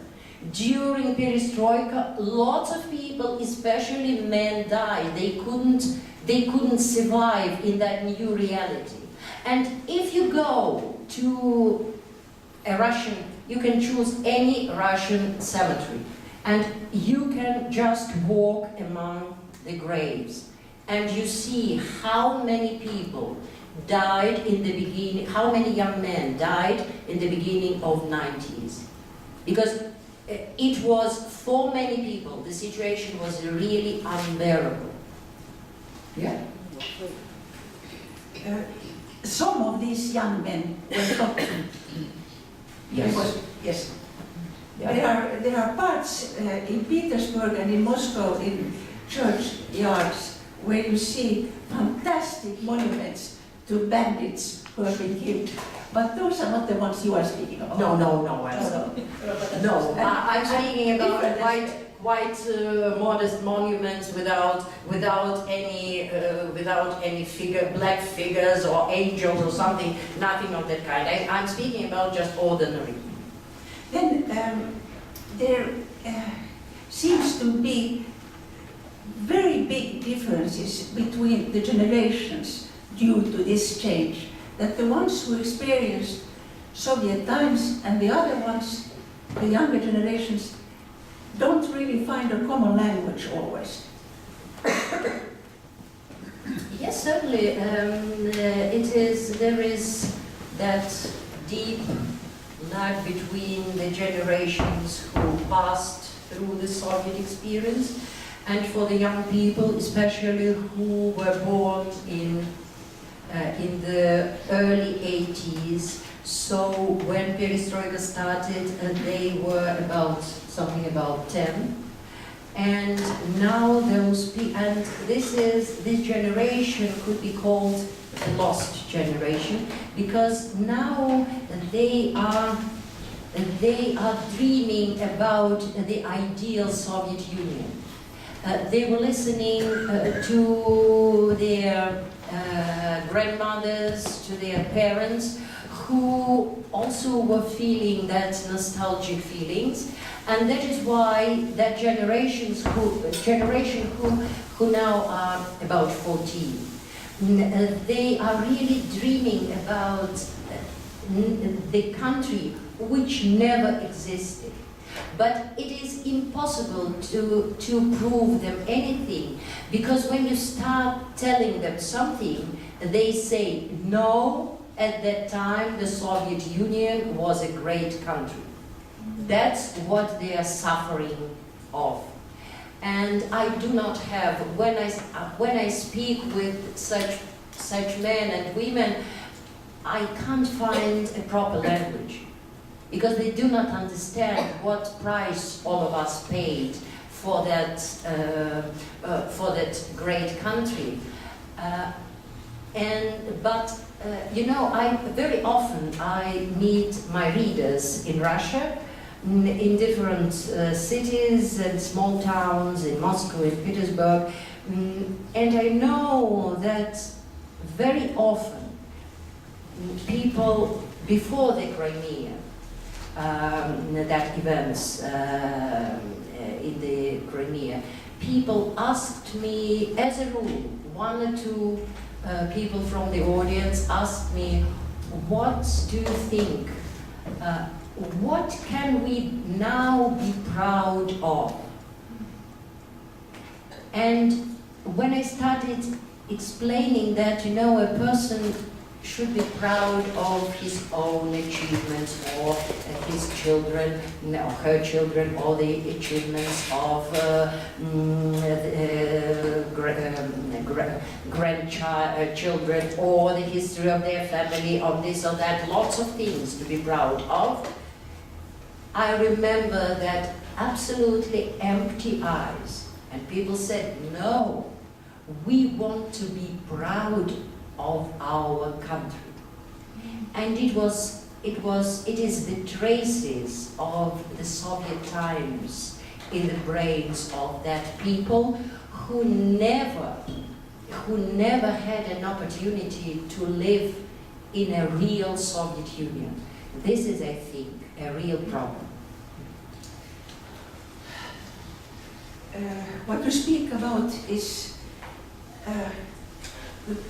during perestroika, lots of people, especially men, died. They couldn't survive in that new reality. And if you go to a Russian, you can choose any Russian cemetery, and you can just walk among the graves, and you see how many people died in the beginning, how many young men died in the beginning of 90s. Because it was, for many people, the situation was really unbearable. Yeah. some of these young men were tortured. Yes. Yes. Yeah. There are parts in Petersburg and in Moscow in churchyards where you see fantastic monuments to bandits who have been killed. But those are not the ones you are speaking about. No, absolutely. No, I'm speaking about quite modest monuments without any black figures or angels or something, nothing of that kind. I'm speaking about just ordinary. Then there seems to be very big differences between the generations due to this change. That the ones who experienced Soviet times and the other ones, the younger generations, don't really find a common language always. Yes, certainly. There is that deep lag between the generations who passed through the Soviet experience, and for the young people, especially who were born in the early 80s. So when perestroika started, they were something about 10. And now those people, and this generation could be called the lost generation, because now they are dreaming about the ideal Soviet Union. They were listening to their grandmothers, to their parents, who also were feeling that nostalgic feelings, and that is why that generation who now are about 14, they are really dreaming about the country which never existed. But it is impossible to prove them anything, because when you start telling them something, they say, no, at that time the Soviet Union was a great country. That's what they are suffering of. And I do not have, when I speak with such men and women, I can't find a proper language, because they do not understand what price all of us paid for that great country. Very often I meet my readers in Russia, in different cities and small towns, in Moscow, in Petersburg, and I know that very often people before the Crimea that events in the Crimea, people asked me, as a rule, one or two people from the audience asked me, what do you think? What can we now be proud of? And when I started explaining that, you know, a person should be proud of his own achievements, or his children, or her children, or the achievements of grandchildren, or the history of their family, of this or that, lots of things to be proud of. I remember that absolutely empty eyes, and people said, no, we want to be proud of our country. And it is the traces of the Soviet times in the brains of that people who never had an opportunity to live in a real Soviet Union. This is, I think, a real problem. What you speak about is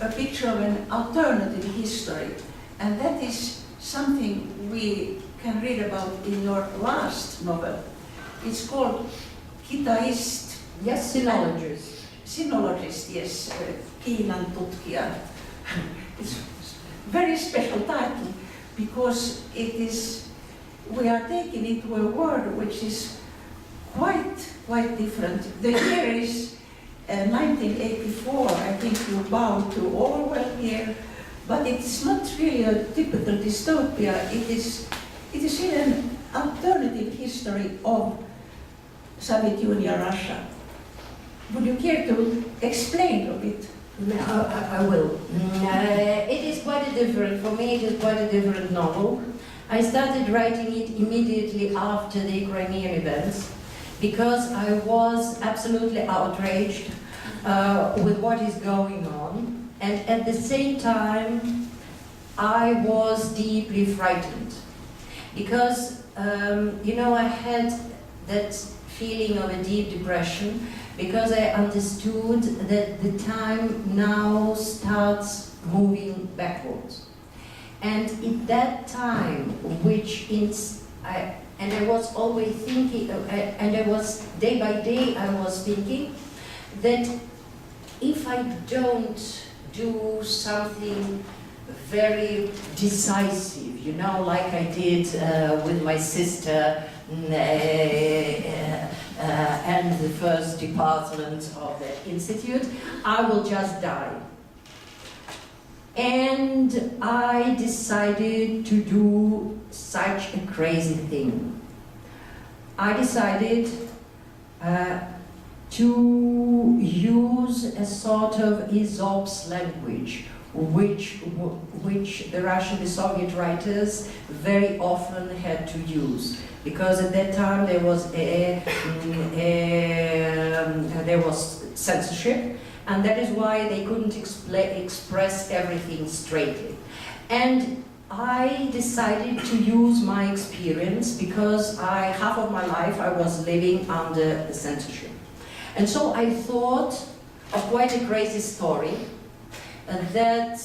a picture of an alternative history, and that is something we can read about in your last novel. It's called Kitaist. Yes, sinologist. Sinologist, yes, Kiinan tutkija. It's a very special title because we are taking into a world which is quite different. The year is 1984, I think you bow to Orwell here, but it's not really a typical dystopia. It is really an alternative history of Soviet Union Russia. Would you care to explain a bit? I will. It is quite a different, for me it is quite a different novel. I started writing it immediately after the Crimean events, because I was absolutely outraged with what is going on, and at the same time I was deeply frightened, because you know, I had that feeling of a deep depression, because I understood that the time now starts moving backwards. And in that time, and I was always thinking, and I was, day by day, I was thinking that if I don't do something very decisive, you know, like I did with my sister and the first department of the institute, I will just die. And I decided to do such a crazy thing. I decided to use a sort of Aesop's language, which the Soviet writers very often had to use, because at that time there was censorship, and that is why they couldn't express everything straightly. And I decided to use my experience, because half of my life I was living under the censorship. And so I thought of quite a crazy story, that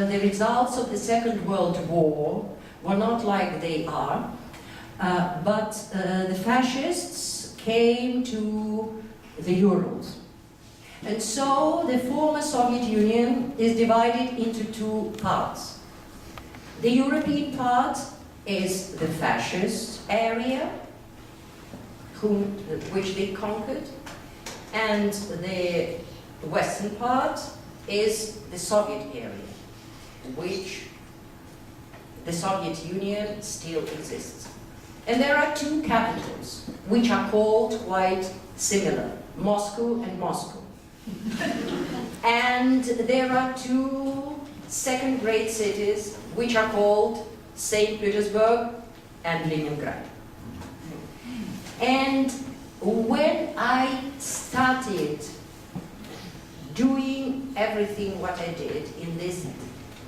the results of the Second World War were not like they are, but the fascists came to the Urals. And so the former Soviet Union is divided into two parts. The European part is the fascist area, which they conquered, and the western part is the Soviet area, which the Soviet Union still exists. And there are two capitals, which are called quite similar, Moscow and Moscow. And there are two second-grade cities, which are called St. Petersburg and Leningrad. And when I started doing everything what I did in these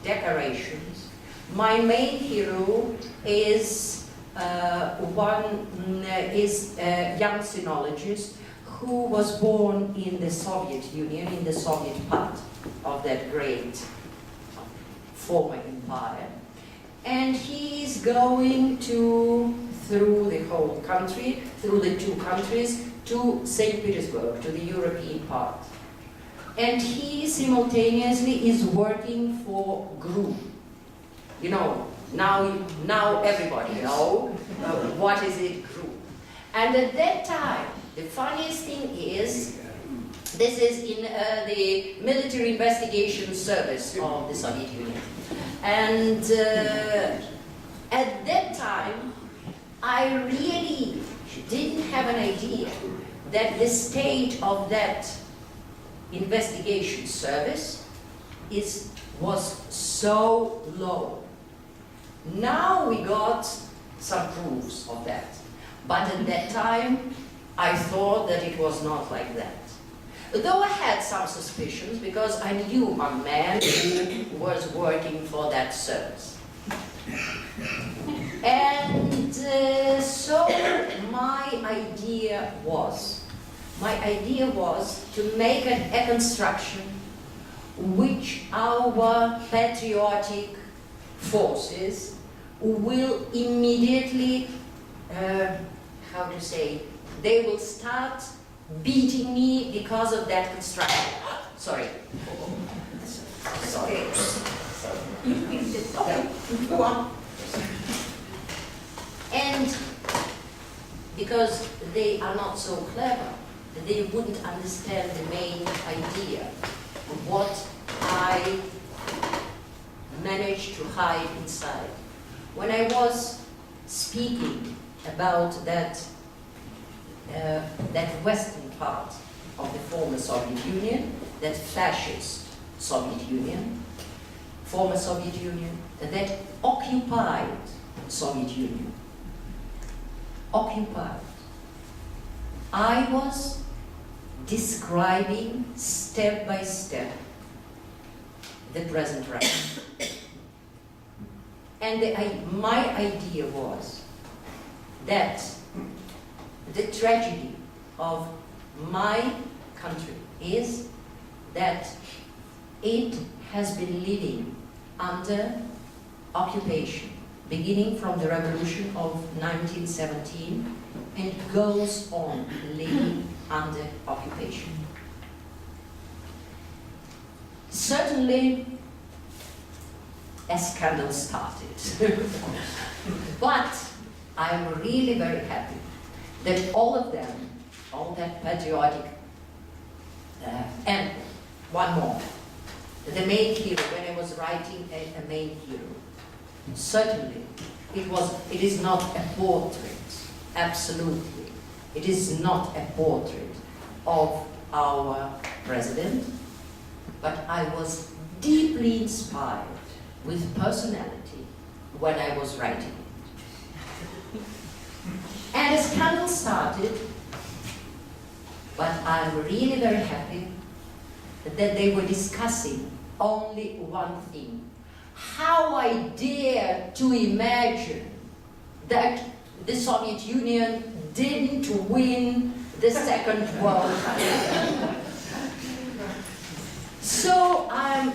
decorations, my main hero is One is a young sinologist who was born in the Soviet Union, in the Soviet part of that great former empire. And he is going through the whole country, through the two countries, to St. Petersburg, to the European part. And he simultaneously is working for GRU. You know, now everybody knows what is it, GRU. And at that time, the funniest thing is, this is in the military investigation service of the Soviet Union. And at that time, I really didn't have an idea that the state of that investigation service was so low. Now we got some proofs of that. But at that time, I thought that it was not like that. Though I had some suspicions because I knew a man who was working for that service. And so my idea was to make a construction which our patriotic forces will immediately, they will start beating me because of that construction. Sorry. Sorry. Okay, go on. And because they are not so clever, they wouldn't understand the main idea of what I managed to hide inside. When I was speaking about that western part of the former Soviet Union, that fascist Soviet Union, former Soviet Union, that occupied Soviet Union, occupied. I was describing step by step the present right. And my idea was that the tragedy of my country is that it has been living under occupation, beginning from the revolution of 1917, and goes on living under occupation. Certainly, a scandal started. But I'm really very happy that all of them, all that patriotic, and one more, the main hero, when I was writing a main hero, certainly it is not a portrait, absolutely. It is not a portrait of our president, but I was deeply inspired with personality when I was writing it. And a scandal started, but I'm really very happy that they were discussing only one thing. How I dare to imagine that the Soviet Union didn't win the Second World War. So I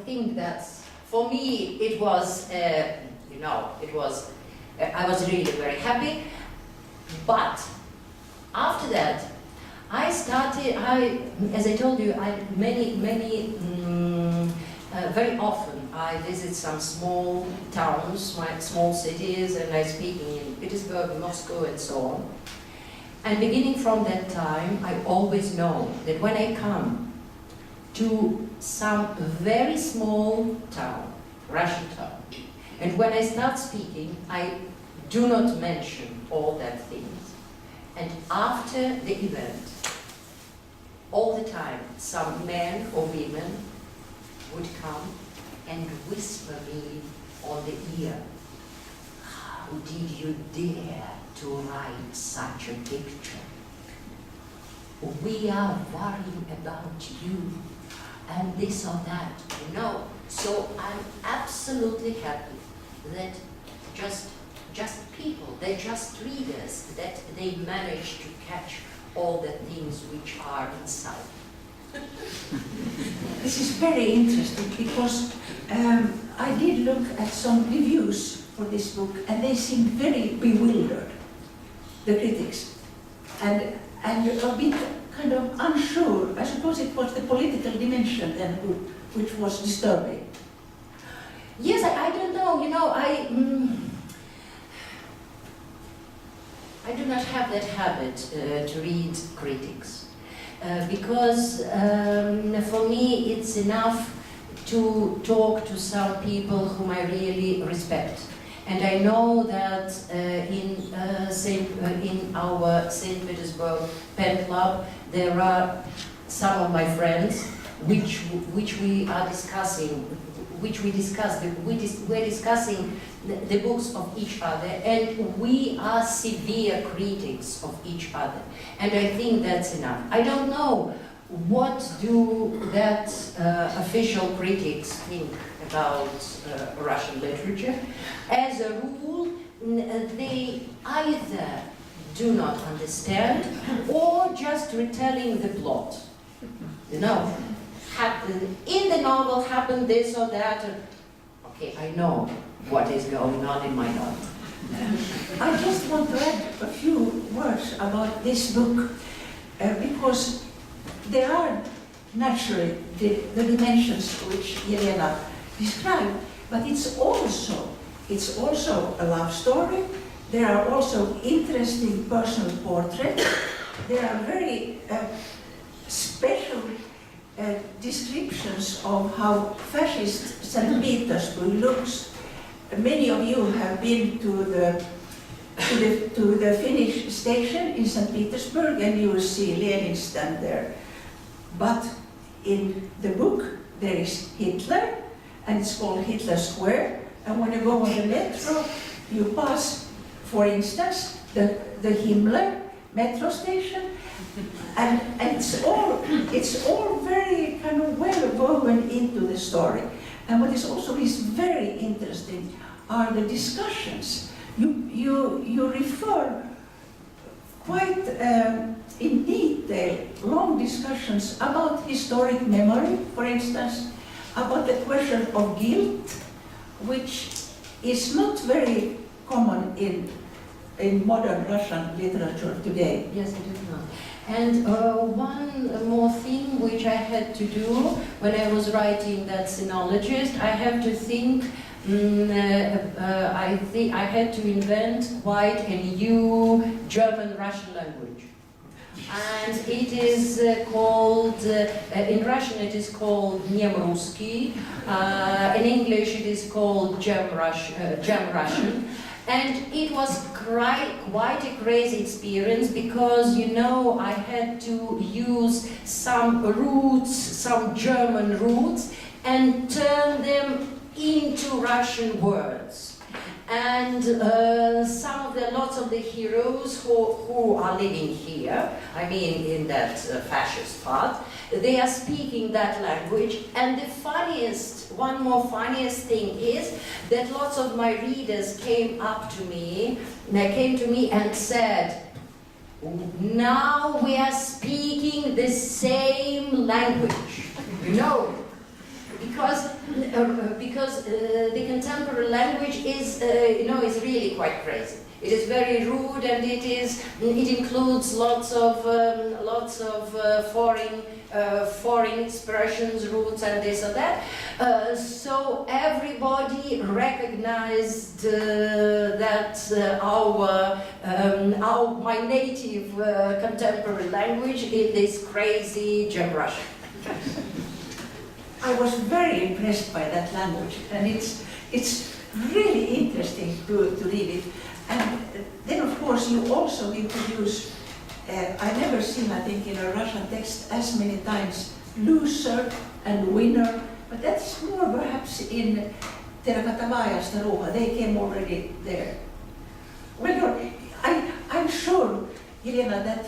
think that for me it was, I was really very happy. But after that, I started. As I told you, very often I visit some small towns, small cities, and I speak in Petersburg, Moscow, and so on. And beginning from that time, I always know that when I come to some very small town, Russian town, and when I start speaking, I do not mention all that things. And after the event, all the time, some men or women would come and whisper me on the ear, "How did you dare to write such a picture? We are worrying about you," and this or that, you know. So I'm absolutely happy that just just people, they're just readers, that they manage to catch all the things which are inside. This is very interesting because I did look at some reviews for this book and they seemed very bewildered, the critics, and a bit kind of unsure. I suppose it was the political dimension then which was disturbing. Yes, I don't know, you know, I do not have that habit to read critics. Because for me it's enough to talk to some people whom I really respect. And I know that in our St. Petersburg pen club there are some of my friends which we are discussing, we're discussing the books of each other, and we are severe critics of each other. And I think that's enough. I don't know what do that official critics think about Russian literature. As a rule, they either do not understand or just retelling the plot. You know, in the novel happened this or that. Okay, I know what is going on in my life. I just want to add a few words about this book because there are naturally the dimensions which Jelena described, but it's also a love story. There are also interesting personal portraits. There are very special descriptions of how fascist St. Petersburg looks. Many of you have been to the Finnish station in St. Petersburg and you will see Lenin stand there. But in the book there is Hitler and it's called Hitler Square, and when you go on the metro you pass, for instance, the Himmler metro station, and it's all very kind of well woven into the story. And what is also very interesting are the discussions. You refer quite in detail long discussions about historic memory, for instance, about the question of guilt, which is not very common in modern Russian literature today. Yes, it is not. And one more thing which I had to do when I was writing that sinologist, I have to think, I had to invent quite a new German-Russian language. And it is called, in Russian it is called Nemruski, in English it is called Gem-Russian. And it was quite a crazy experience because, you know, I had to use some roots, some German roots, and turn them into Russian words. And lots of the heroes who are living here, I mean in that fascist part, they are speaking that language. And the one more funniest thing is that lots of my readers came to me and said, now we are speaking the same language, you know. Because the contemporary language is, is really quite crazy. It is very rude, and it includes lots of foreign expressions, roots, and this or that. So everybody recognized that my native contemporary language is this crazy Gem-Russian. I was very impressed by that language, and it's really interesting to read it. And then, of course, you also introduce, I've never seen, I think, in a Russian text as many times, loser and winner, but that's more perhaps in Terrakatavaya Staruha. They came already there. Well, I'm sure, Jelena, that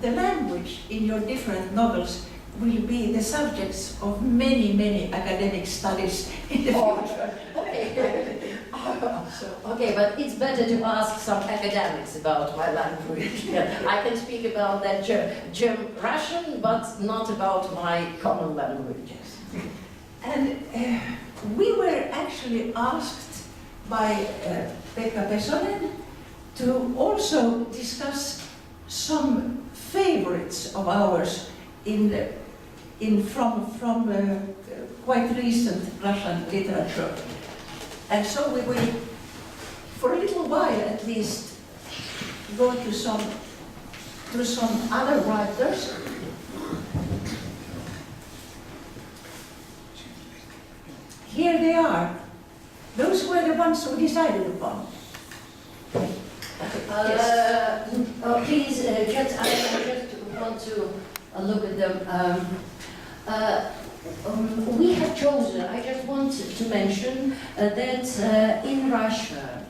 the language in your different novels will be the subjects of many, many academic studies in the future. Okay. Okay, but it's better to ask some academics about my language. I can speak about that German, Russian, but not about my common languages. And we were actually asked by Pekka Pesonen to also discuss some favorites of ours from quite recent Russian literature. And so we will, for a little while at least, go to some other writers. Here they are. Those were the ones we decided upon. Please, I just want to look at them. We have chosen, I just want to mention that in Russia,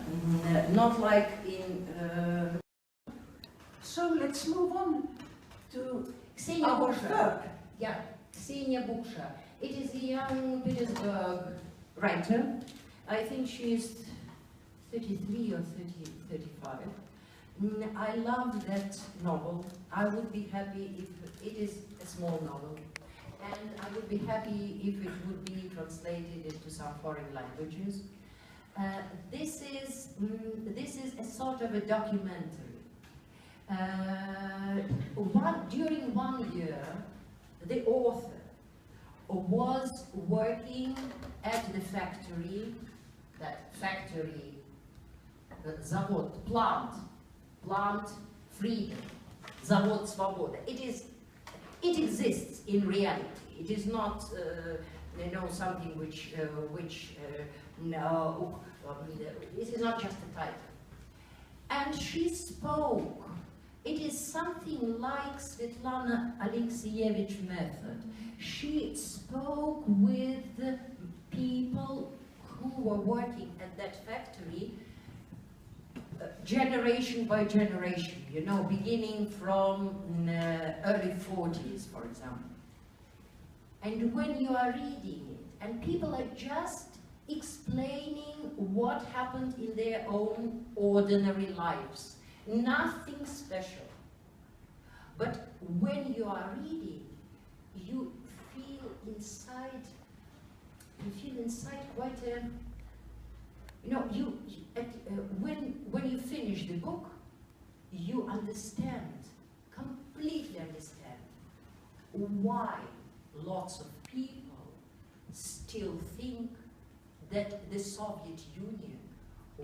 not like in... So let's move on to Ksenia our Buksha. third. Yeah, Ksenia Buksha. It is a young Petersburg writer. I think she is 33 or 35. I love that novel. I would be happy if it is a small novel. And I would be happy if it would be translated into some foreign languages. This is a sort of a documentary. During 1 year, the author was working at the factory, Zavod, plant freedom, Zavod Svoboda. It exists in reality. It is not, something which this is not just a title. And she spoke. It is something like Svetlana Alexievich method. She spoke with the people who were working at that factory generation by generation, beginning from early 40s, for example. And when you are reading it, and people are just explaining what happened in their own ordinary lives, nothing special. But when you are reading, you feel inside quite a, when you finish the book, you completely understand why lots of people still think that the Soviet Union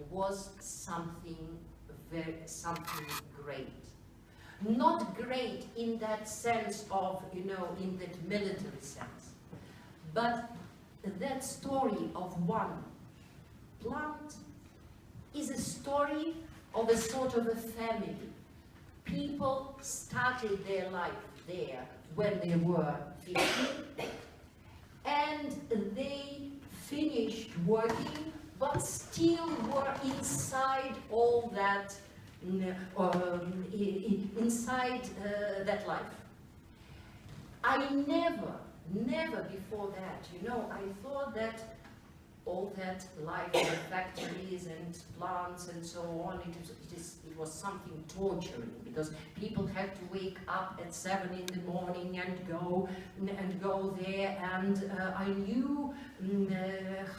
was something great. Not great in that sense of, in that military sense, but that story of one plant is a story of a sort of a family. People started their life there when they were 15, and they finished working, but still were inside all that, inside that life. I never before that, I thought that all that life in factories and plants and so on, it was something torturing, because people had to wake up at 7 in the morning and go there, and I knew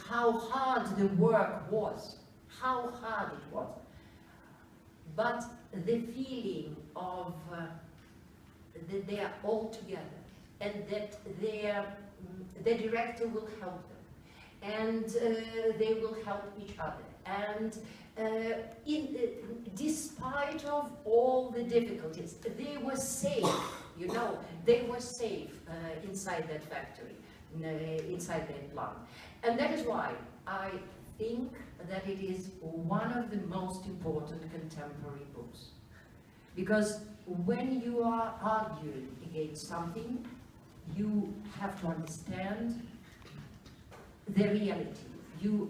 how hard the work was, how hard it was. But the feeling of that they are all together, and that the director will help them, and they will help each other, and despite of all the difficulties, they were safe, they were safe inside that factory, inside that plant. And that is why I think that it is one of the most important contemporary books. Because when you are arguing against something, you have to understand the reality. You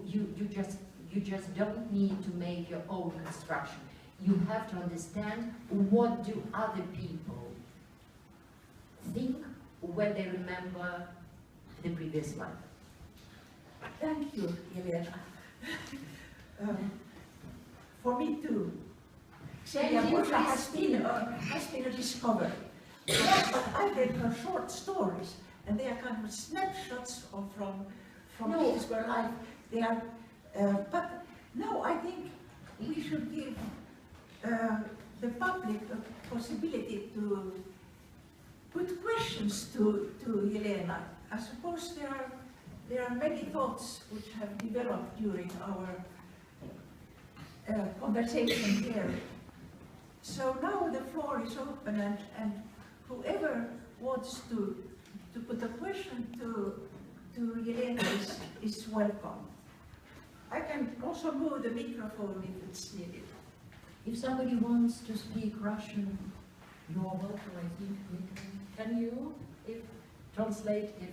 just don't need to make your own construction. You have to understand what do other people think when they remember the previous life. Thank you, Jelena. for me too. Jelena has been a discovery. But I've read her short stories, and they are kind of snapshots from Petersburg life. They are, but no, I think we should give the public a possibility to put questions to Jelena. I suppose there are many thoughts which have developed during our conversation here. So now the floor is open, and whoever wants to put a question to Jelena is welcome. I can also move the microphone if it's needed. If somebody wants to speak Russian, you are welcome, I think. Can you translate if...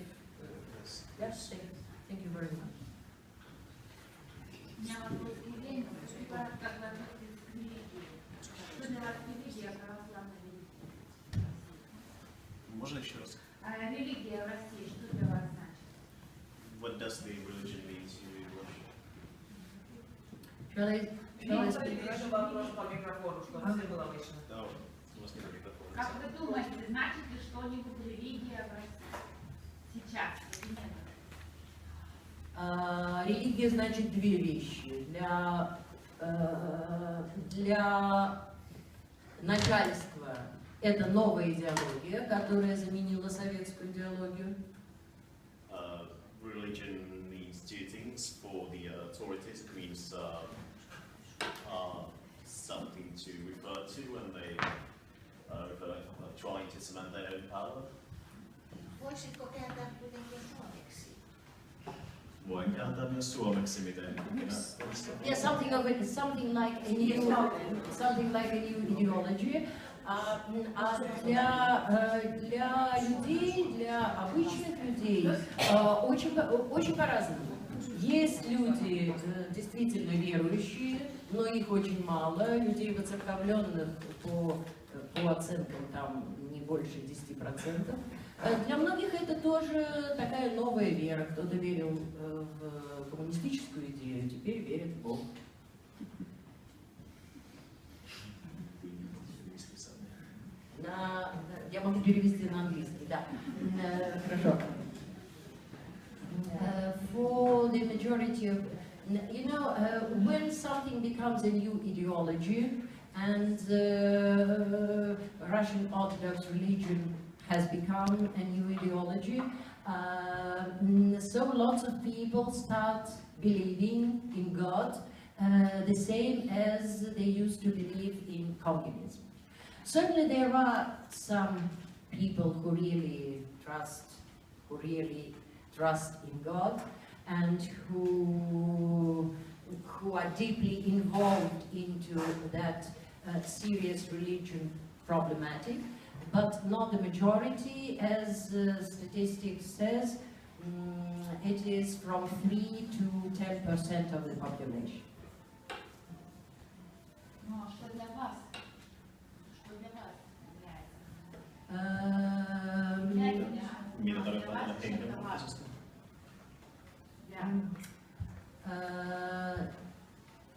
yes, thank you very much. У меня вопрос к Елене. Как вы относитесь к религии? Что для вас религия, православная религия? Можно еще раз? Религия в России, что для вас значит? What does the religion mean to you in Russia? Shall I speak? Еще вопрос по микрофону, чтобы все было слышно. Да, у вас нет микрофона. Как вы думаете, значит ли что-нибудь религия в России? Сейчас или нет? Религия значит две вещи. Для начальства это новая идеология, которая заменила советскую идеологию. Religion means two things. For the authorities, it means something to refer to when they trying to cement their own power. Voisitko kääntää kuitenkin suomeksi? Voin kääntää myös suomeksi, miten Yeah, something like a new ideology. Для людей, для обычных людей очень по-разному. Есть люди действительно верующие, но их очень мало. Людей воцерковленных по оценкам там не больше 10%. Для многих это тоже такая новая вера. Кто-то верил в коммунистическую идею, теперь верит в Бога. Я могу перевести на английский, да. Хорошо. For the majority of, when something becomes a new ideology and Russian Orthodox religion has become a new ideology, so lots of people start believing in God the same as they used to believe in communism. Certainly there are some people who really trust in God and who are deeply involved into that serious religion problematic, but not the majority. As statistics says, it is from 3 to 10% of the population. Ну, а что для вас? Что для вас является?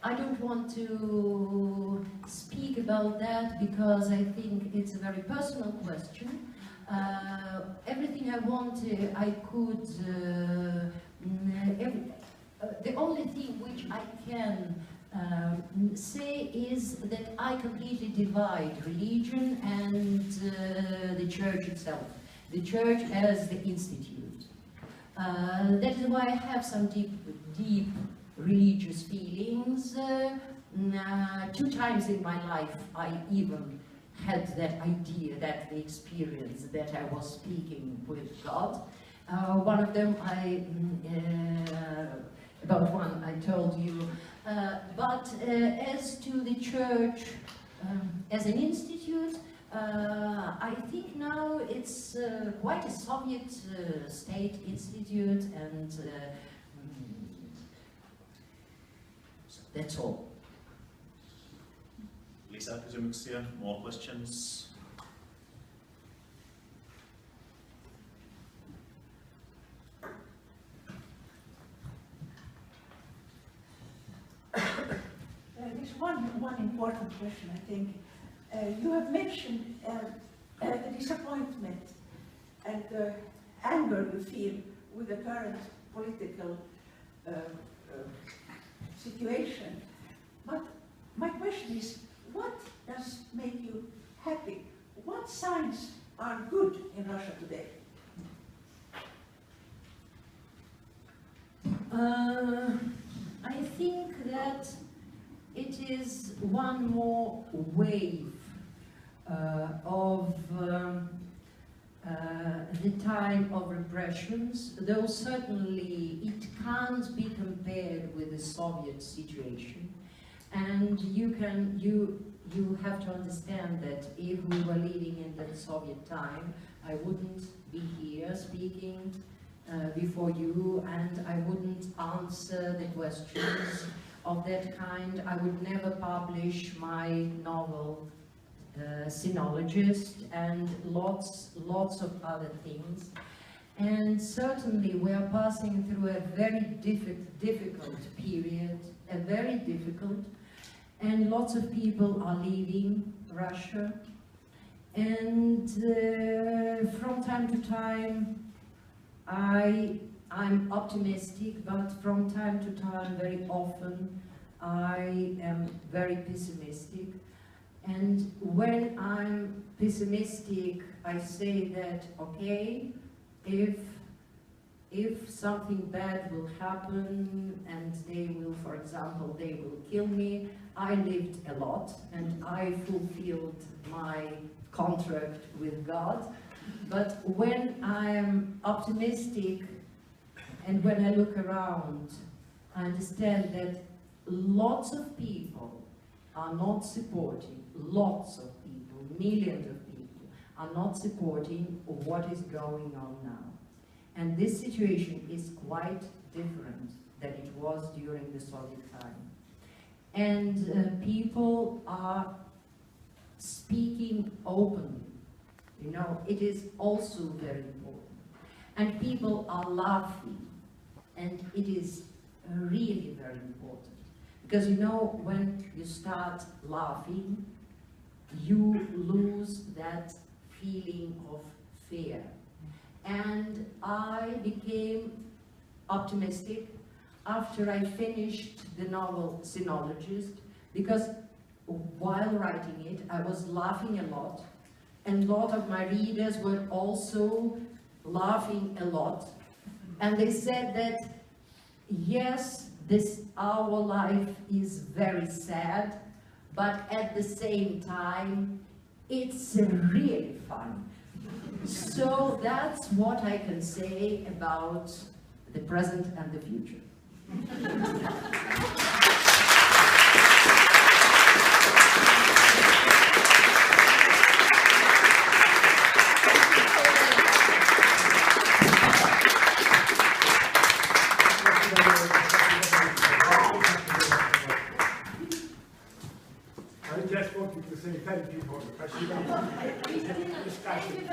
I don't want to speak about that because I think it's a very personal question. Everything I want, I could. The only thing which I can say is that I completely divide religion and the church itself. The church as the institute. That is why I have some deep religious feelings. 2 times in my life I even had that idea, that the experience that I was speaking with God. One of them about one I told you. But as to the church as an institute, I think now it's quite a Soviet state institute, and that's all. Lisäkysymyksiä? More questions? one important question, I think. You have mentioned the disappointment and the anger you feel with the current political situation. But my question is, what does make you happy? What signs are good in Russia today? I think that it is one more wave of the time of repressions, though certainly it can't be compared with the Soviet situation. And you have to understand that if we were living in the Soviet time, I wouldn't be here speaking before you, and I wouldn't answer the questions of that kind. I would never publish my novel Sinologist and lots of other things. And certainly we are passing through a very difficult period, and lots of people are leaving Russia. And from time to time I'm optimistic, but from time to time, very often, I am very pessimistic. And when I'm pessimistic, I say that, okay, if something bad will happen and they will, for example, they will kill me, I lived a lot and I fulfilled my contract with God. But when I am optimistic and when I look around, I understand that lots of people are not supporting, lots of people, millions of people, are not supporting what is going on now. And this situation is quite different than it was during the Soviet time. And people are speaking openly. You know, it is also very important. And people are laughing, and it is really very important. Because you know, when you start laughing, you lose that feeling of fear. And I became optimistic after I finished the novel Sinologist, because while writing it, I was laughing a lot, and a lot of my readers were also laughing a lot. And they said that, yes, our life is very sad, but at the same time, it's really fun. So that's what I can say about the present and the future. I just wanted to say thank you for the fascinating discussion.